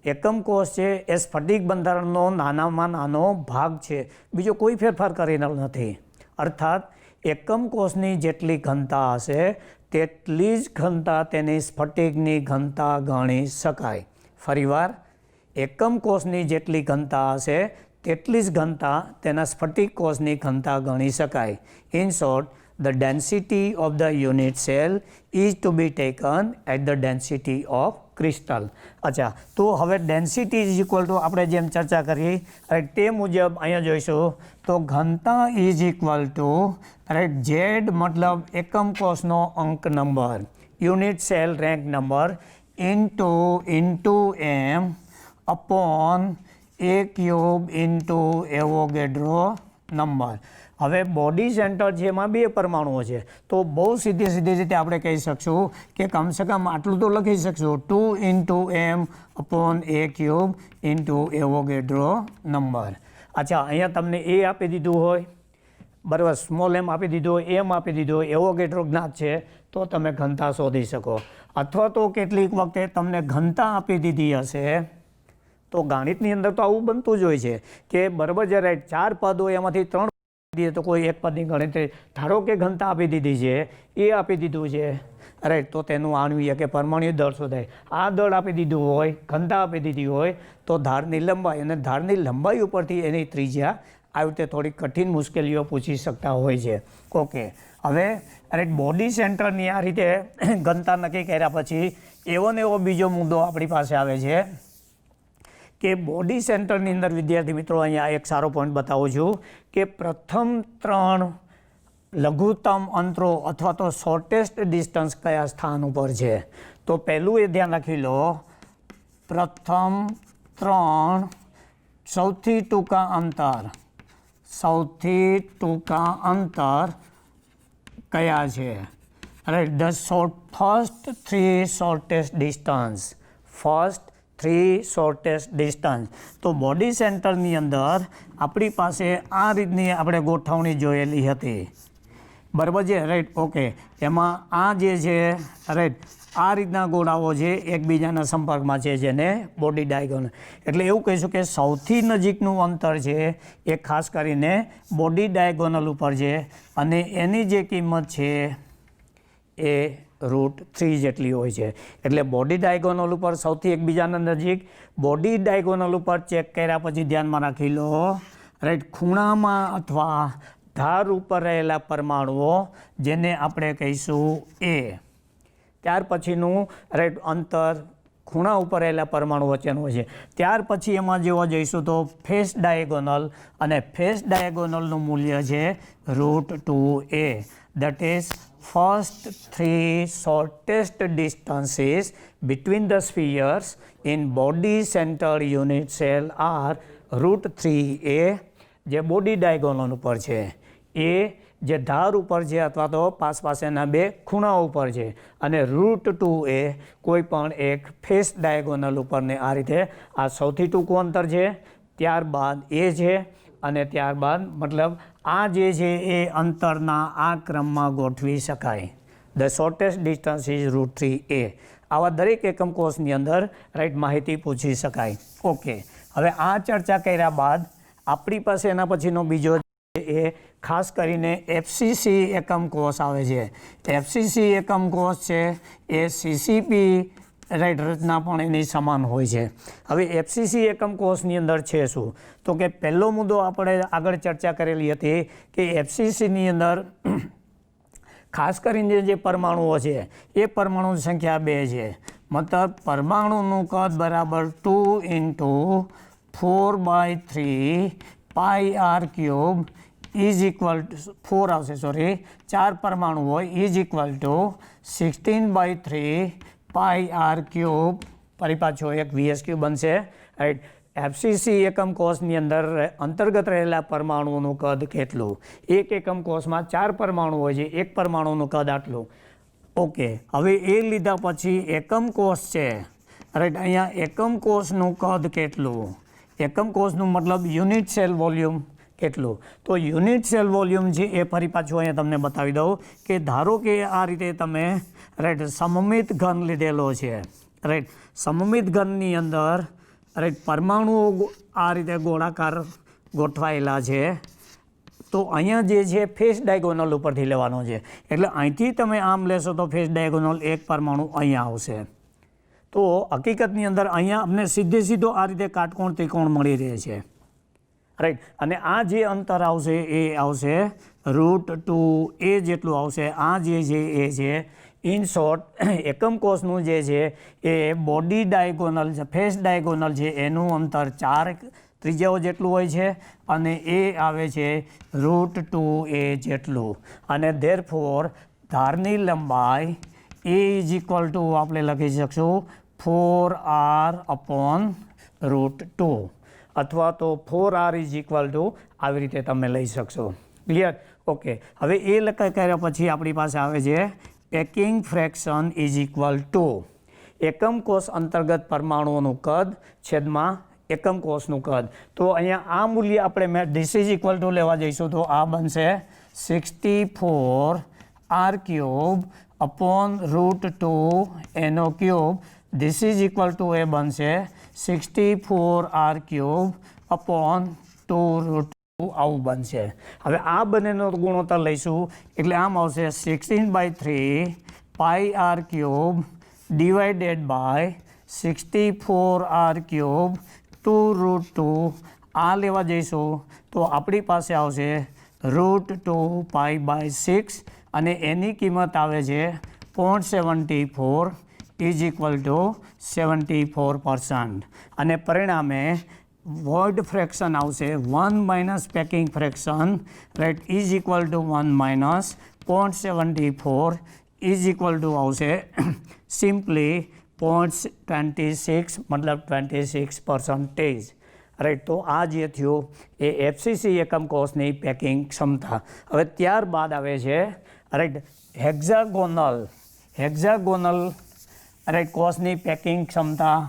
એકમ કોષ છે એ સ્ફટિક બંધારણનો નાનામાં નાનો ભાગ છે, બીજો કોઈ ફેરફાર કરેલો નથી. અર્થાત એકમ કોષની જેટલી ઘનતા હશે તેટલી જ ઘનતા તેની સ્ફટિકની ઘનતા ગણી શકાય. ફરીવાર, એકમ કોષની જેટલી ઘનતા હશે તેટલી જ ઘનતા તેના સ્ફટિક કોષની ઘનતા ગણી શકાય. In short, the density of the unit cell is to be taken at the density of crystal. અચ્છા, તો હવે ડેન્સિટી ઇઝ ઇક્વલ ટુ આપણે જેમ ચર્ચા કરી તે મુજબ અહીંયા જોઈશું તો ઘનતા is equal to right Z મતલબ એકમ કોષનો અંક number, unit cell rank number into M upon A³ into Avogadro number. હવે બોડી સેન્ટર છે એમાં 2 પરમાણુઓ છે તો બહુ સીધી રીતે આપણે કહી શકશું કે કમસે કમ આટલું તો લખી શકશું 2 × m upon A³ into Avogadro number. અચ્છા, અહીંયા તમને એ આપી દીધું હોય બરાબર, સ્મોલ એમ આપી દીધું હોય, એમ આપી દીધું હોય, એવોગેડ્રો જ્ઞાત છે તો તમે ઘનતા શોધી શકો. અથવા તો કેટલીક વખતે તમને ઘનતા આપી દીધી હશે તો ગણિતની અંદર તો આવું બનતું જ હોય છે કે બરાબર છે રાઈટ, 4 પદ હોય એમાંથી 3 દીએ તો કોઈ એક પદની ગણતરી, ધારો કે ઘનતા આપી દીધી છે, એ આપી દીધું છે રાઈટ, તો તેનું આણ્વીય કે પરમાણ્વીય દળ શોધાય. આ દળ આપી દીધું હોય, ઘનતા આપી દીધી હોય તો ધારની લંબાઈ અને ધારની લંબાઈ ઉપરથી એની ત્રિજ્યા આવી રીતે થોડી કઠિન મુશ્કેલીઓ પૂછી શકતા હોય છે. ઓકે, હવે રાઈટ બોડી સેન્ટરની આ રીતે ઘનતા નક્કી કર્યા પછી એવો ને એવો બીજો મુદ્દો આપણી પાસે આવે છે કે બોડી સેન્ટરની અંદર વિદ્યાર્થી મિત્રો અહીંયા એક સારો પોઈન્ટ બતાવું છું કે પ્રથમ 3 લઘુત્તમ અંતરો અથવા તો શોર્ટેસ્ટ ડિસ્ટન્સ કયા સ્થાન ઉપર છે. તો પહેલું એ ધ્યાન રાખી લો, પ્રથમ 3 સૌથી ટૂંકા અંતર કયા છે. Right, the first 3 shortest distance, first 3 shortest distance. તો બોડી સેન્ટરની અંદર આપણી પાસે આ રીતની આપણે ગોઠવણી જોયેલી હતી બરાબર છે રાઈટ. ઓકે, એમાં આ જે છે રાઈટ આ રીતના ગોળાઓ છે એકબીજાના સંપર્કમાં છે જેને બોડી ડાયગોનલ, એટલે એવું કહીશું કે સૌથી નજીકનું અંતર છે એ ખાસ કરીને બોડી ડાયગોનલ ઉપર છે અને એની જે કિંમત છે એ √3 જેટલી હોય છે. એટલે બોડી ડાયગોનલ ઉપર સૌથી એકબીજાના નજીક, બોડી ડાયગોનલ ઉપર ચેક કર્યા પછી ધ્યાનમાં રાખી લો રાઈટ, ખૂણામાં અથવા ધાર ઉપર રહેલા પરમાણુઓ જેને આપણે કહીશું એ, ત્યાર પછીનું રાઈટ અંતર ખૂણા ઉપર રહેલા પરમાણુ વચ્ચેનું હોય છે. ત્યાર પછી એમાં જોવા જઈશું તો ફેસ ડાયગોનલ, અને ફેસ ડાયગોનલનું મૂલ્ય છે √2a. That is first 3 shortest distances between the spheres in body center unit cell are √3a. જે બોડી ડાયગોનલ ઉપર છે, એ જે ધાર ઉપર છે અથવા તો પાસેના બે ખૂણા ઉપર છે, અને √2a કોઈ પણ એક ફેસ ડાયગોનલ ઉપરને આ રીતે આ સૌથી ટૂંકું અંતર છે, ત્યારબાદ એ છે, અને ત્યારબાદ મતલબ આ જે છે એ અંતરના આ ક્રમમાં ગોઠવી શકાય. The shortest distance is √3a. આવા દરેક એકમ કોષની અંદર રાઈટ માહિતી પૂછી શકાય. ઓકે, હવે આ ચર્ચા કર્યા બાદ આપણી પાસે એના પછીનો બીજો એ ખાસ કરીને એફસીસી એકમ કોષ આવે છે. એફસીસી એકમ કોષ છે એ સીસીપી રાઈટ રચના પણ એની સમાન હોય છે. હવે એફસીસી એકમ કોષની અંદર છે શું, તો કે પહેલો મુદ્દો આપણે આગળ ચર્ચા કરેલી હતી કે એફસીસીની અંદર ખાસ કરીને જે પરમાણુઓ છે એ પરમાણુની સંખ્યા 2 છે. મતલબ પરમાણુનું કદ બરાબર 2 × 4/3 πr³ ઇઝ ઇક્વલ ટુ 4 આવશે, સોરી 4 પરમાણુ હોય, ઇઝ ઇક્વલ ટુ 16/3 πr³ ફરી પાછો એક VS³ બનશે. રાઈટ, એફસીસી એકમ કોષની અંદર અંતર્ગત રહેલા પરમાણુઓનું કદ કેટલું? એક એકમ કોષમાં 4 પરમાણુ હોય છે, એક પરમાણુનું કદ આટલું. ઓકે, હવે એ લીધા પછી એકમ કોષ છે, રાઈટ, અહીંયા એકમ કોષનું કદ કેટલું? એકમ કોષનું મતલબ યુનિટ સેલ વોલ્યુમ કેટલું? તો યુનિટ સેલ વોલ્યુમ છે એ ફરી પાછું અહીંયા તમને બતાવી દઉં કે ધારો કે આ રીતે તમે રાઈટ સમમિત ઘન લીધેલો છે. રાઈટ, સમમિત ઘનની અંદર રાઈટ પરમાણુઓ આ રીતે ગોળાકાર ગોઠવાયેલા છે. તો અહીંયા જે છે ફેસ ડાયગોનલ ઉપરથી લેવાનો છે, એટલે અહીંથી તમે આમ લેશો તો ફેસ ડાયગોનલ એક પરમાણુ અહીંયા આવશે. તો હકીકતની અંદર અહીંયા અમને સીધો આ રીતે કાટકોણ ત્રિકોણ મળી રહે છે. રાઈટ, અને આ જે અંતર આવશે એ આવશે √2a જેટલું આવશે. આ જે છે એ છે ઇન શોર્ટ એકમ કોષનું જે છે એ બોડી ડાયગોનલ છે, ફેસ ડાયગોનલ છે, એનું અંતર 4 ત્રિજ્યાઓ જેટલું હોય છે, અને એ આવે છે √2a જેટલું. અને ધેરફોર ધારની લંબાઈ એ ઇઝ ઇક્વલ ટુ આપણે લખી શકશું 4r/√2, અથવા તો 4r ઇઝ ઇક્વલ ટુ આવી રીતે તમે લઈ શકશો. ક્લિયર? ઓકે, હવે એ લખાઈ કર્યા પછી આપણી પાસે આવે છે packing fraction is equal two એકમ કોષ અંતર્ગત પરમાણુઓનું કદ છેદમાં એકમ કોષનું કદ. તો અહીંયા આ મૂલ્ય આપણે ધીસ ઇઝ ઇક્વલ ટુ લેવા જઈશું તો આ બનશે 64r³ this is equal to એ બનશે 64r³/2√2 આવું બનશે. હવે આ બંનેનો ગુણોત્તર લઈશું એટલે આમ આવશે 16/3 πr³ ડિવાઇડેડ બાય 64r³/2√2. આ લેવા જઈશું તો આપણી પાસે આવશે √2π/6, અને એની કિંમત આવે છે 0.74 ઇઝ ઇક્વલ ટુ 74%. અને પરિણામે વોઇડ ફ્રેક્શન આવશે 1 - packing fraction, right, is equal two 1 - 0.74 is equal two આવશે સિમ્પલી 0.26, મતલબ 26%. રાઈટ, તો આ જે થયું એ એફસીસી એકમ કોષની પેકિંગ ક્ષમતા. હવે ત્યારબાદ આવે છે રાઈટ હેક્ઝાગોનલ રાઈટ કોષની પેકિંગ ક્ષમતા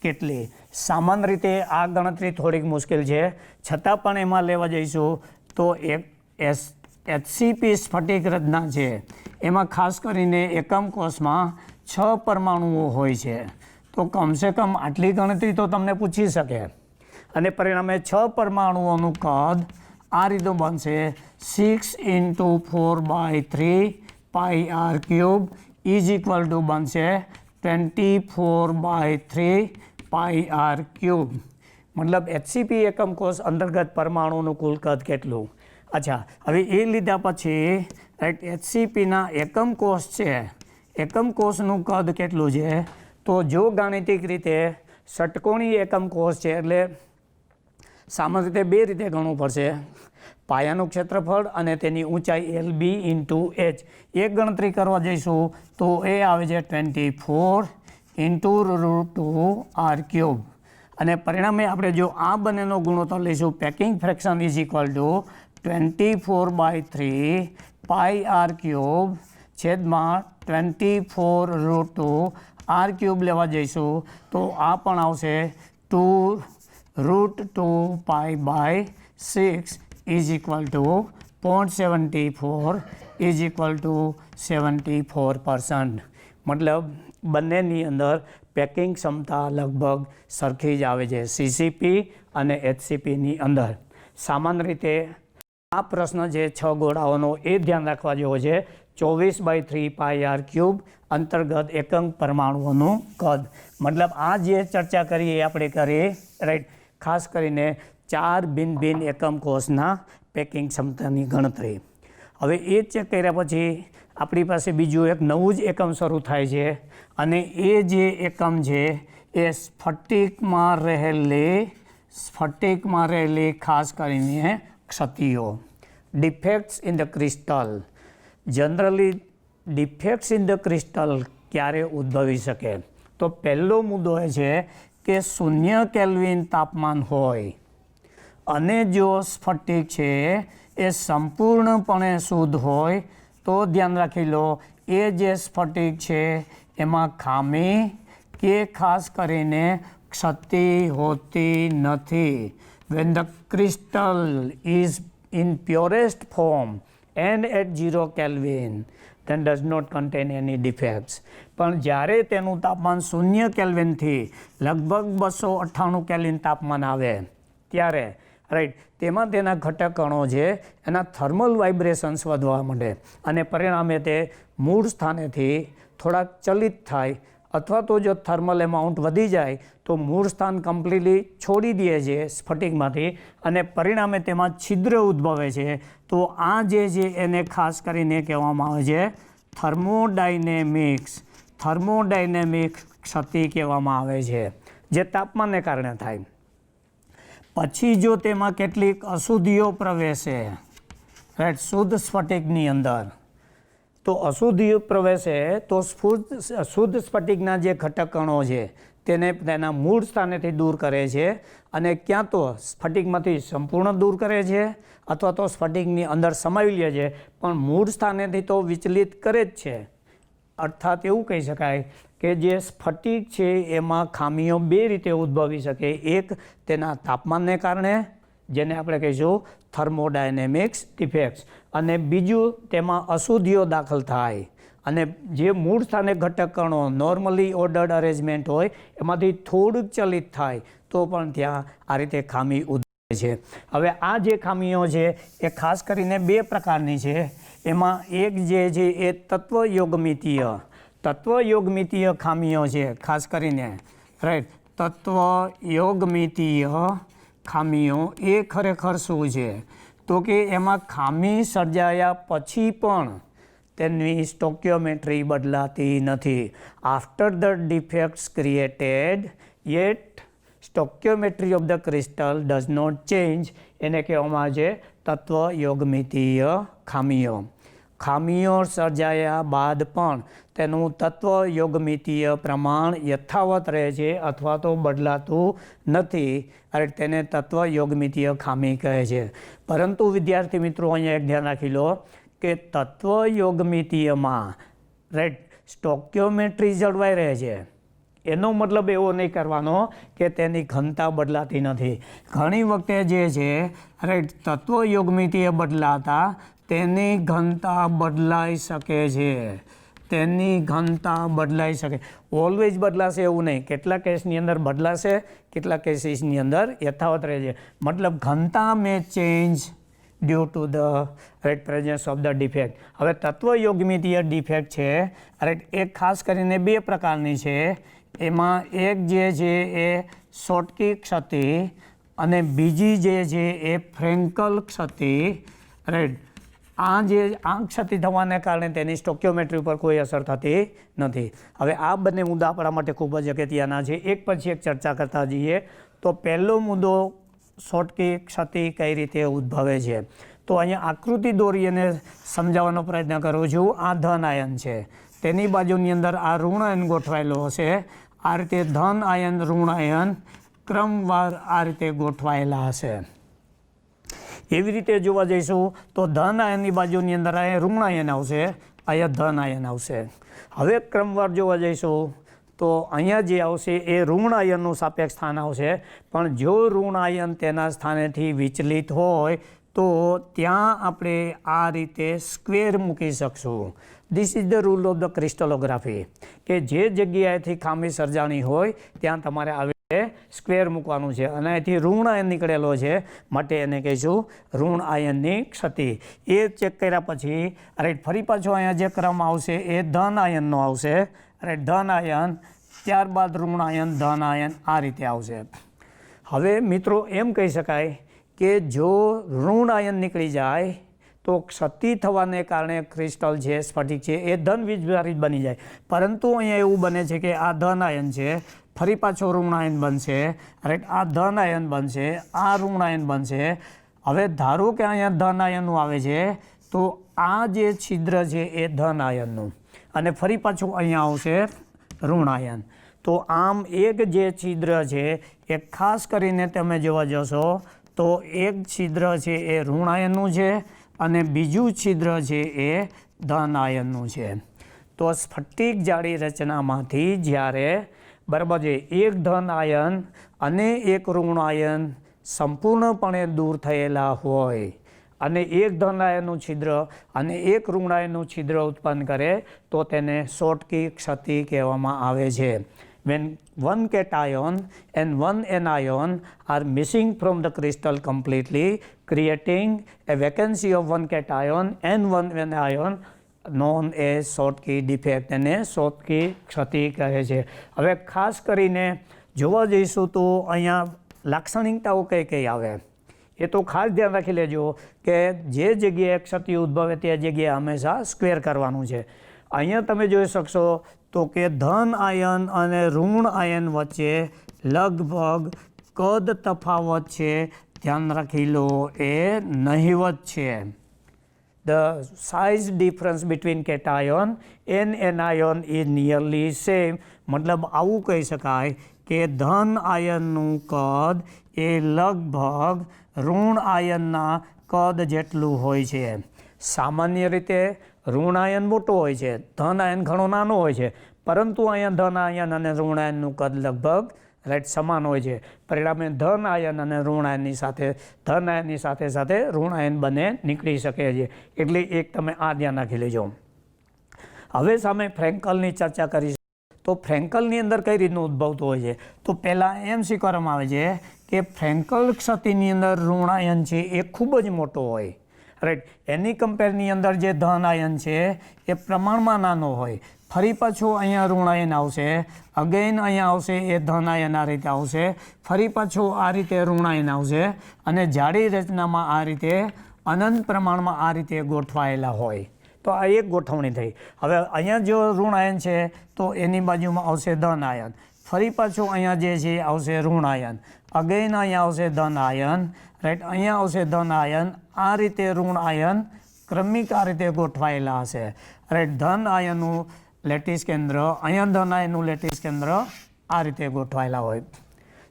કેટલી? સામાન્ય રીતે આ ગણતરી થોડીક મુશ્કેલ છે, છતાં પણ એમાં લેવા જઈશું તો એક HCP સ્ફટિક રચના છે, એમાં ખાસ કરીને એકમ કોષમાં 6 પરમાણુઓ હોય છે. તો કમસે કમ આટલી ગણતરી તો તમને પૂછી શકે. અને પરિણામે 6 પરમાણુઓનું કદ આ રીતનું બનશે 6 × 4/3 πr³ ઇઝ ઇક્વલ ટુ બનશે 24/3 πr³. મતલબ HCP એકમ કોષ અંતર્ગત પરમાણુનું કુલ કદ કેટલું? અચ્છા, હવે એ લીધા પછી રાઈટ HCPના એકમ કોષ છે એકમ કોષનું કદ કેટલું છે? તો જો ગાણિતિક રીતે ષટકોણી એકમ કોષ છે એટલે સામાન્ય રીતે બે રીતે ગણવું પડશે, પાયાનું ક્ષેત્રફળ અને તેની ઊંચાઈ LB ઇન્ટુ H. એક ગણતરી કરવા જઈશું તો એ આવે છે 24 ઇન્ટુ √2r³ અને પરિણામે આપણે જો આ બંનેનો ગુણોત્તર લઈશું, packing fraction is equal two 24/3 πr³ છેદમાં 24 √2r³ લેવા જઈશું તો આ પણ આવશે 2√2π/6 is equal to 0.74 is equal to 74%. મતલબ બંનેની અંદર પેકિંગ ક્ષમતા લગભગ સરખી જ આવે છે CCP અને HCPની અંદર. સામાન્ય રીતે આ પ્રશ્ન જે 6 ગોળાઓનો એ ધ્યાન રાખવા જેવો છે. 24/3 πr³ અંતર્ગત એકમ પરમાણુઓનું કદ. મતલબ આ જે ચર્ચા કરીએ એ આપણે કરીએ, રાઈટ. ખાસ કરીને 4 ભિન્ન ભિન્ન એકમ કોષના પેકિંગ ક્ષમતાની ગણતરી. હવે એ ચેક કર્યા પછી આપણી પાસે બીજું એક નવું જ એકમ શરૂ થાય છે અને એ જે એકમ છે એ સ્ફટિકમાં રહેલી ખાસ કરીને ક્ષતિઓ, defects in the crystal. Generally defects in the crystal ક્યારે ઉદ્ભવી શકે? તો પહેલો મુદ્દો એ છે કે 0 કેલ્વિન તાપમાન હોય અને જો સ્ફટિક છે એ સંપૂર્ણપણે શુદ્ધ હોય તો ધ્યાન રાખી લો એ જે સ્ફટિક છે એમાં ખામી કે ખાસ કરીને ક્ષતિ હોતી નથી. When the crystal is in purest form and at 0 Kelvin then does not contain any defects. પણ જ્યારે તેનું તાપમાન 0 કેલ્વિનથી લગભગ 298 કેલ્વિન તાપમાન આવે ત્યારે, રાઈટ, તેમાં તેના ઘટક કણો છે એના થર્મલ વાઇબ્રેશન્સ વધવા માંડે અને પરિણામે તે મૂળ સ્થાનેથી થોડાક ચલિત થાય અથવા તો જો થર્મલ એમાઉન્ટ વધી જાય તો મૂળ સ્થાન કમ્પ્લીટલી છોડી દે છે સ્ફટિકમાંથી અને પરિણામે તેમાં છિદ્ર ઉદ્ભવે છે. તો આ જે છે એને ખાસ કરીને કહેવામાં આવે છે થર્મોડાયનેમિક ક્ષતિ કહેવામાં આવે છે, જે તાપમાનને કારણે થાય. પછી જો તેમાં કેટલીક અશુદ્ધિઓ પ્રવેશે, રાઈટ, શુદ્ધ સ્ફટિકની અંદર, તો અશુદ્ધિઓ પ્રવેશે તો શુદ્ધ સ્ફટિકના જે ઘટક કણો છે તેને તેના મૂળ સ્થાનેથી દૂર કરે છે અને ક્યાં તો સ્ફટિકમાંથી સંપૂર્ણ દૂર કરે છે અથવા તો સ્ફટિકની અંદર સમાવી લે છે, પણ મૂળ સ્થાનેથી તો વિચલિત કરે જ છે. અર્થાત એવું કહી શકાય કે જે સ્ફટિક છે એમાં ખામીઓ બે રીતે ઉદ્ભવી શકે. એક તેના તાપમાનને કારણે, જેને આપણે કહીશું થર્મોડાયનેમિક્સ ડિફેક્ટ્સ, અને બીજું તેમાં અશુદ્ધિઓ દાખલ થાય અને જે મૂળ સ્થાને ઘટક કણો નોર્મલી ઓર્ડર્ડ અરેન્જમેન્ટ હોય એમાંથી થોડુંક ચલિત થાય તો પણ ત્યાં આ રીતે ખામી ઉદ્ભવે છે. હવે આ જે ખામીઓ છે એ ખાસ કરીને બે પ્રકારની છે. એમાં એક જે છે એ તત્વયોગમિતીય ખામીઓ છે, ખાસ કરીને, રાઈટ. તત્વયોગમિતીય ખામીઓ એ ખરેખર શું છે? તો કે એમાં ખામી સર્જાયા પછી પણ તેની સ્ટોક્યોમેટ્રી બદલાતી નથી. After the defects created yet stoichiometry of the crystal does not change. એને કહેવામાં આવે છે તત્વયોગમિતીય ખામીઓ. ખામીઓ સર્જાયા બાદ પણ તેનું તત્વયોગમિતીય પ્રમાણ યથાવત રહે છે અથવા તો બદલાતું નથી, અને તેને તત્વયોગમિતીય ખામી કહે છે. પરંતુ વિદ્યાર્થી મિત્રો અહીંયા એક ધ્યાન રાખી લો કે તત્વયોગમિતીયમાં, રાઈટ, સ્ટોક્યોમેટ્રી જળવાઈ રહે છે. એનો મતલબ એવો નહીં કરવાનો કે તેની ઘનતા બદલાતી નથી. ઘણી વખતે જે છે, રાઈટ, તત્વયોગમિતીય બદલાતા તેની ઘનતા બદલાઈ શકે છે. ઓલવેઝ બદલાશે એવું નહીં. કેટલાક કેસની અંદર બદલાશે, કેટલાક કેસીસની અંદર યથાવત રહે છે. મતલબ ઘનતા may change due to the, right, presence of the defect. હવે તત્વયોગમિતીય ડિફેક્ટ છે, રાઈટ, એ ખાસ કરીને બે પ્રકારની છે. એમાં એક જે છે એ શોટકી ક્ષતિ અને બીજી જે છે એ ફ્રેન્કલ ક્ષતિ, રાઈટ. આ જે આંક ક્ષતિ થવાને કારણે તેની સ્ટોક્યોમેટ્રી ઉપર કોઈ અસર થતી નથી. હવે આ બંને મુદ્દા આપણા માટે ખૂબ જ અગત્યના છે. એક પછી એક ચર્ચા કરતા જઈએ. તો પહેલો મુદ્દો શોટકી ક્ષતિ કઈ રીતે ઉદ્ભવે છે. તો અહીંયા આકૃતિ દોરી અને સમજાવવાનો પ્રયત્ન કરું છું. આ ધન આયન છે, તેની બાજુની અંદર આ ઋણ આયન ગોઠવાયેલો હશે. આ રીતે ધન આયન ઋણ આયન ક્રમવાર આ રીતે ગોઠવાયેલા હશે. એવી રીતે જોવા જઈશું તો ધન આયનની બાજુની અંદર અહીંયા ઋણ આયન આવશે, અહીંયા ધન આયન આવશે. હવે ક્રમવાર જોવા જઈશું તો અહીંયા જે આવશે એ ઋણ આયનનું સાપેક્ષ સ્થાન આવશે. પણ જો ઋણ આયન તેના સ્થાનેથી વિચલિત હોય તો ત્યાં આપણે આ રીતે સ્ક્વેર મૂકી શકશું. This is the rule of the crystallography, કે જે જગ્યાએથી ખામી સર્જાણી હોય ત્યાં તમારે આવી સ્ક્વેર મૂકવાનું છે. અને અહીંથી ઋણ આયન નીકળેલો છે માટે એને કહીશું ઋણ આયનની ક્ષતિ. એ ચેક કર્યા પછી રાઈટ ફરી પાછો અહીંયા જે ક્રમ આવશે એ ધન આયનનો આવશે. રાઈટ ધન આયન, ત્યારબાદ ઋણ આયન, ધન આયન, આ રીતે આવશે. હવે મિત્રો એમ કહી શકાય કે જો ઋણ આયન નીકળી જાય તો ક્ષતિ થવાને કારણે ક્રિસ્ટલ છે, સ્ફટિક છે, એ ધન વીજભારિત બની જાય. પરંતુ અહીંયા એવું બને છે કે આ ધન આયન છે, ફરી પાછો ઋણ આયન બનશે. રાઈટ આ ધન આયન બનશે, આ ઋણ આયન બનશે. હવે ધારો કે અહીંયા ધન આયનનું આવે છે તો આ જે છિદ્ર છે એ ધન આયનનું, અને ફરી પાછું અહીંયા આવશે ઋણ આયન. તો આમ એક જે છિદ્ર છે એ ખાસ કરીને તમે જોવા જશો તો એક છિદ્ર છે એ ઋણ આયનનું છે અને બીજું છિદ્ર છે એ ધન આયનનું છે. તો સ્ફટિક જાળી રચનામાંથી જ્યારે બરાબર છે એક ધન આયન અને એક ઋણ આયન સંપૂર્ણપણે દૂર થયેલા હોય અને એક ધન આયનનું છિદ્ર અને એક ઋણ આયનનું છિદ્ર ઉત્પન્ન કરે તો તેને શોટકી ક્ષતિ કહેવામાં આવે છે. When one cation and one anion are missing from the crystal completely, creating a vacancy of one cation and one anion known as Schottky defect, અને શોટકી ક્ષતિ કહે છે. હવે ખાસ કરીને જોવા જઈશું તો અહીંયા લાક્ષણિકતાઓ કઈ કઈ આવે એ તો ખાસ ધ્યાન રાખી લેજો કે જે જગ્યાએ ક્ષતિ ઉદ્ભવે તે જગ્યાએ હંમેશા સ્ક્વેર કરવાનું છે. અહીંયા તમે જોઈ શકશો તો કે ધન આયન અને ઋણ આયન વચ્ચે લગભગ કદ તફાવત છે, ધ્યાન રાખી લો, એ નહિવત છે. The size difference between cation and anion is nearly same. મતલબ આવું કહી શકાય કે ધન આયનનું કદ એ લગભગ ઋણ આયનના કદ જેટલું હોય છે. સામાન્ય રીતે ઋણ આયન મોટો હોય છે, ધન આયન ઘણો નાનો હોય છે, પરંતુ અહીંયા ધન આયન અને ઋણ આયનનું કદ લગભગ રાઈટ સમાન હોય છે. પરિણામે ધન આયન અને ઋણ આયનની સાથે સાથે ઋણ આયન બંને નીકળી શકે છે. એટલે એક તમે આ ધ્યાન રાખી લેજો. હવે સામે ફ્રેન્કલની ચર્ચા કરીશું. તો ફ્રેન્કલની અંદર કઈ રીતનું ઉદ્ભવતું હોય છે તો પહેલાં એમ સ્વીકારવામાં આવે છે કે ફ્રેન્કલ ક્ષતિની અંદર ઋણ આયન છે એ ખૂબ જ મોટો હોય. રાઈટ એની કમ્પેરની અંદર જે ધન આયન છે એ પ્રમાણમાં નાનો હોય. ફરી પાછું અહીંયા ઋણ આયન આવશે, અગેન અહીંયા આવશે એ ધન આયન આ રીતે આવશે, ફરી પાછું આ રીતે ઋણ આયન આવશે અને જાડી રચનામાં આ રીતે અનંત પ્રમાણમાં આ રીતે ગોઠવાયેલા હોય. તો આ એક ગોઠવણી થઈ. હવે અહીંયા જો ઋણ આયન છે તો એની બાજુમાં આવશે ધન આયન, ફરી પાછું અહીંયા જે છે આવશે ઋણ આયન, અગેન અહીંયા આવશે ધન આયન, રાઈટ અહીંયા આવશે ધન આયન, આ રીતે ઋણ આયન ક્રમિક આ રીતે ગોઠવાયેલા હશે. રાઈટ ધન આયનનું લેટિસ કેન્દ્ર, અહીંયા ધન આયનનું લેટિસ કેન્દ્ર આ રીતે ગોઠવાયેલા હોય.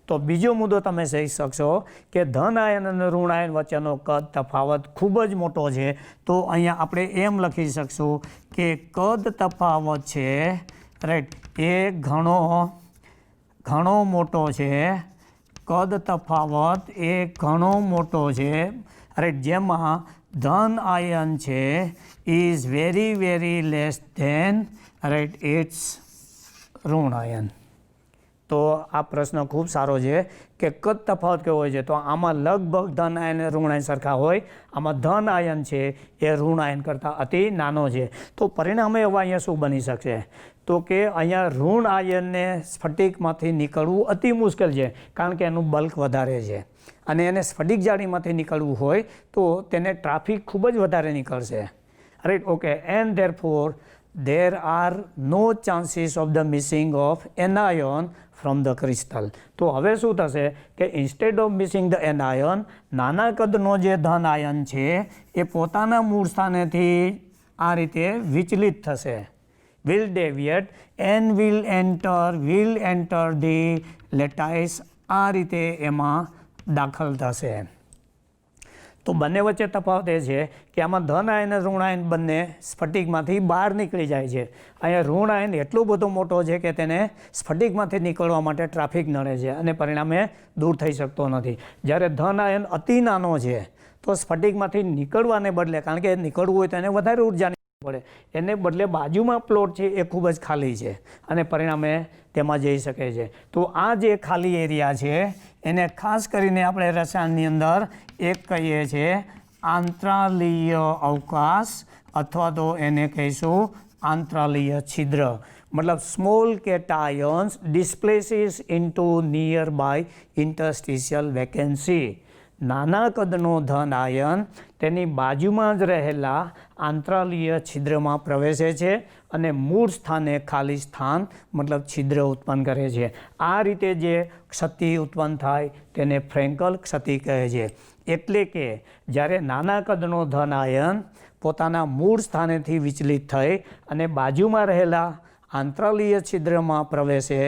તો બીજો મુદ્દો તમે કહી શકશો કે ધન આયન અને ઋણ આયન વચ્ચેનો કદ તફાવત ખૂબ જ મોટો છે. તો અહીંયા આપણે એમ લખી શકશું કે કદ તફાવત છે રાઈટ એ ઘણો મોટો છે. કદ તફાવત એ ઘણો મોટો છે રાઈટ, જેમાં ધન આયન છે is very less than right it's ઋણ આયન. તો આ પ્રશ્ન ખૂબ સારો છે કે કદ તફાવત કેવો હોય છે, તો આમાં લગભગ ધન આયન અને ઋણ આયન સરખા હોય. આમાં ધન આયન છે એ ઋણ આયન કરતાં અતિ નાનો છે. તો પરિણામે હવે અહીંયા શું બની શકશે, તો કે અહીંયા ઋણ આયનને સ્ફટિકમાંથી નીકળવું અતિ મુશ્કેલ છે, કારણ કે એનું બલ્ક વધારે છે અને એને સ્ફટિક જાળીમાંથી નીકળવું હોય તો તેને ટ્રાફિક ખૂબ જ વધારે નીકળશે. Right, okay. And therefore there are no chances of the missing of anion from the crystal. તો હવે શું થશે કે instead of missing the anion, નાના કદનો જે ધન આયન છે એ પોતાના મૂળ સ્થાનેથી આ રીતે વિચલિત થશે, will deviate and will enter the lattice, આ રીતે એમાં દાખલ થશે. તો બંને વચ્ચે તફાવત એ છે કે આમાં ધન આયન અને ઋણ આયન બંને સ્ફટિકમાંથી બહાર નીકળી જાય છે. અહીંયા ઋણ આયન એટલો બધો મોટો છે કે તેને સ્ફટિકમાંથી નીકળવા માટે ટ્રાફિક નડે છે અને પરિણામે દૂર થઈ શકતો નથી. જ્યારે ધન આયન અતિ નાનો છે તો સ્ફટિકમાંથી નીકળવાને બદલે, કારણ કે નીકળવું હોય તો એને વધારે ઉર્જાની પડે, એને બદલે બાજુમાં પ્લોટ છે એ ખૂબ જ ખાલી છે અને પરિણામે તેમાં જઈ શકે છે. તો આ જે ખાલી એરિયા છે એને ખાસ કરીને આપણે રસાયણની અંદર એક કહીએ છીએ આંતરાલીય અવકાશ, અથવા તો એને કહીશું આંતરાલીય છિદ્ર. મતલબ small cations displaces into nearby interstitial vacancy. નાના કદનો ધન આયન તેની બાજુમાં જ રહેલા આંતરાલીય છિદ્રમાં પ્રવેશે છે અને મૂળ સ્થાને ખાલી સ્થાન મતલબ છિદ્ર ઉત્પન્ન કરે છે. આ રીતે જે ક્ષતિ ઉત્પન્ન થાય તેને ફ્રેન્કલ ક્ષતિ કહે છે. એટલે કે જ્યારે નાના કદનો ધન આયન પોતાના મૂળ સ્થાનેથી વિચલિત થઈ અને બાજુમાં રહેલા આંતરાલીય છિદ્રમાં પ્રવેશે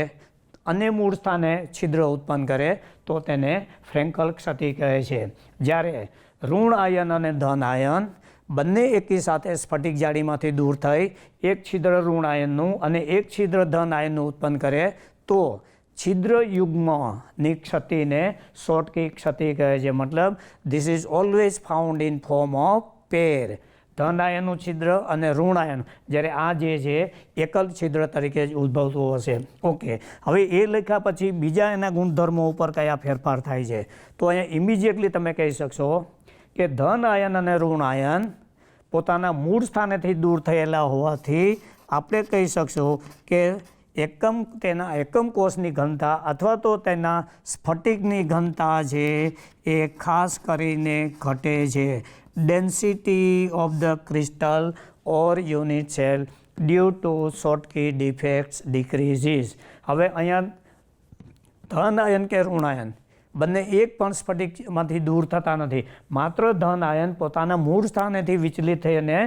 અને મૂળ સ્થાને છિદ્ર ઉત્પન્ન કરે તો તેને ફ્રેન્કલ ક્ષતિ કહે છે. જ્યારે ઋણ આયન અને ધન આયન બંને એકી સાથે સ્ફટિક જાળીમાંથી દૂર થઈ એક છિદ્ર ઋણ આયનનું અને એક છિદ્ર ધન આયનનું ઉત્પન્ન કરે તો છિદ્ર યુગ્મની ક્ષતિને શોર્ટકી ક્ષતિ કહે છે. મતલબ this is always found in form of pair. ધન આયનનું છિદ્ર અને ઋણ આયન, જ્યારે આ જે છે એકલ છિદ્ર તરીકે જ ઉદ્ભવતું હશે. ઓકે, હવે એ લખ્યા પછી બીજા એના ગુણધર્મો ઉપર કયા ફેરફાર થાય છે, તો અહીંયા ઇમિડિયેટલી તમે કહી શકશો કે ધન આયન અને ઋણ આયન પોતાના મૂળ સ્થાનેથી દૂર થયેલા હોવાથી આપણે કહી શકશું કે તેના એકમ કોષની ઘનતા અથવા તો તેના સ્ફટિકની ઘનતા છે એ ખાસ કરીને ઘટે છે. Density of the crystal or unit cell due to Schottky defects decreases. હવે અહીંયા ધન આયન કે ઋણ આયન બંને એક પણ સ્ફટિકમાંથી દૂર થતા નથી. માત્ર ધન આયન પોતાના મૂળ સ્થાનેથી વિચલિત થઈ અને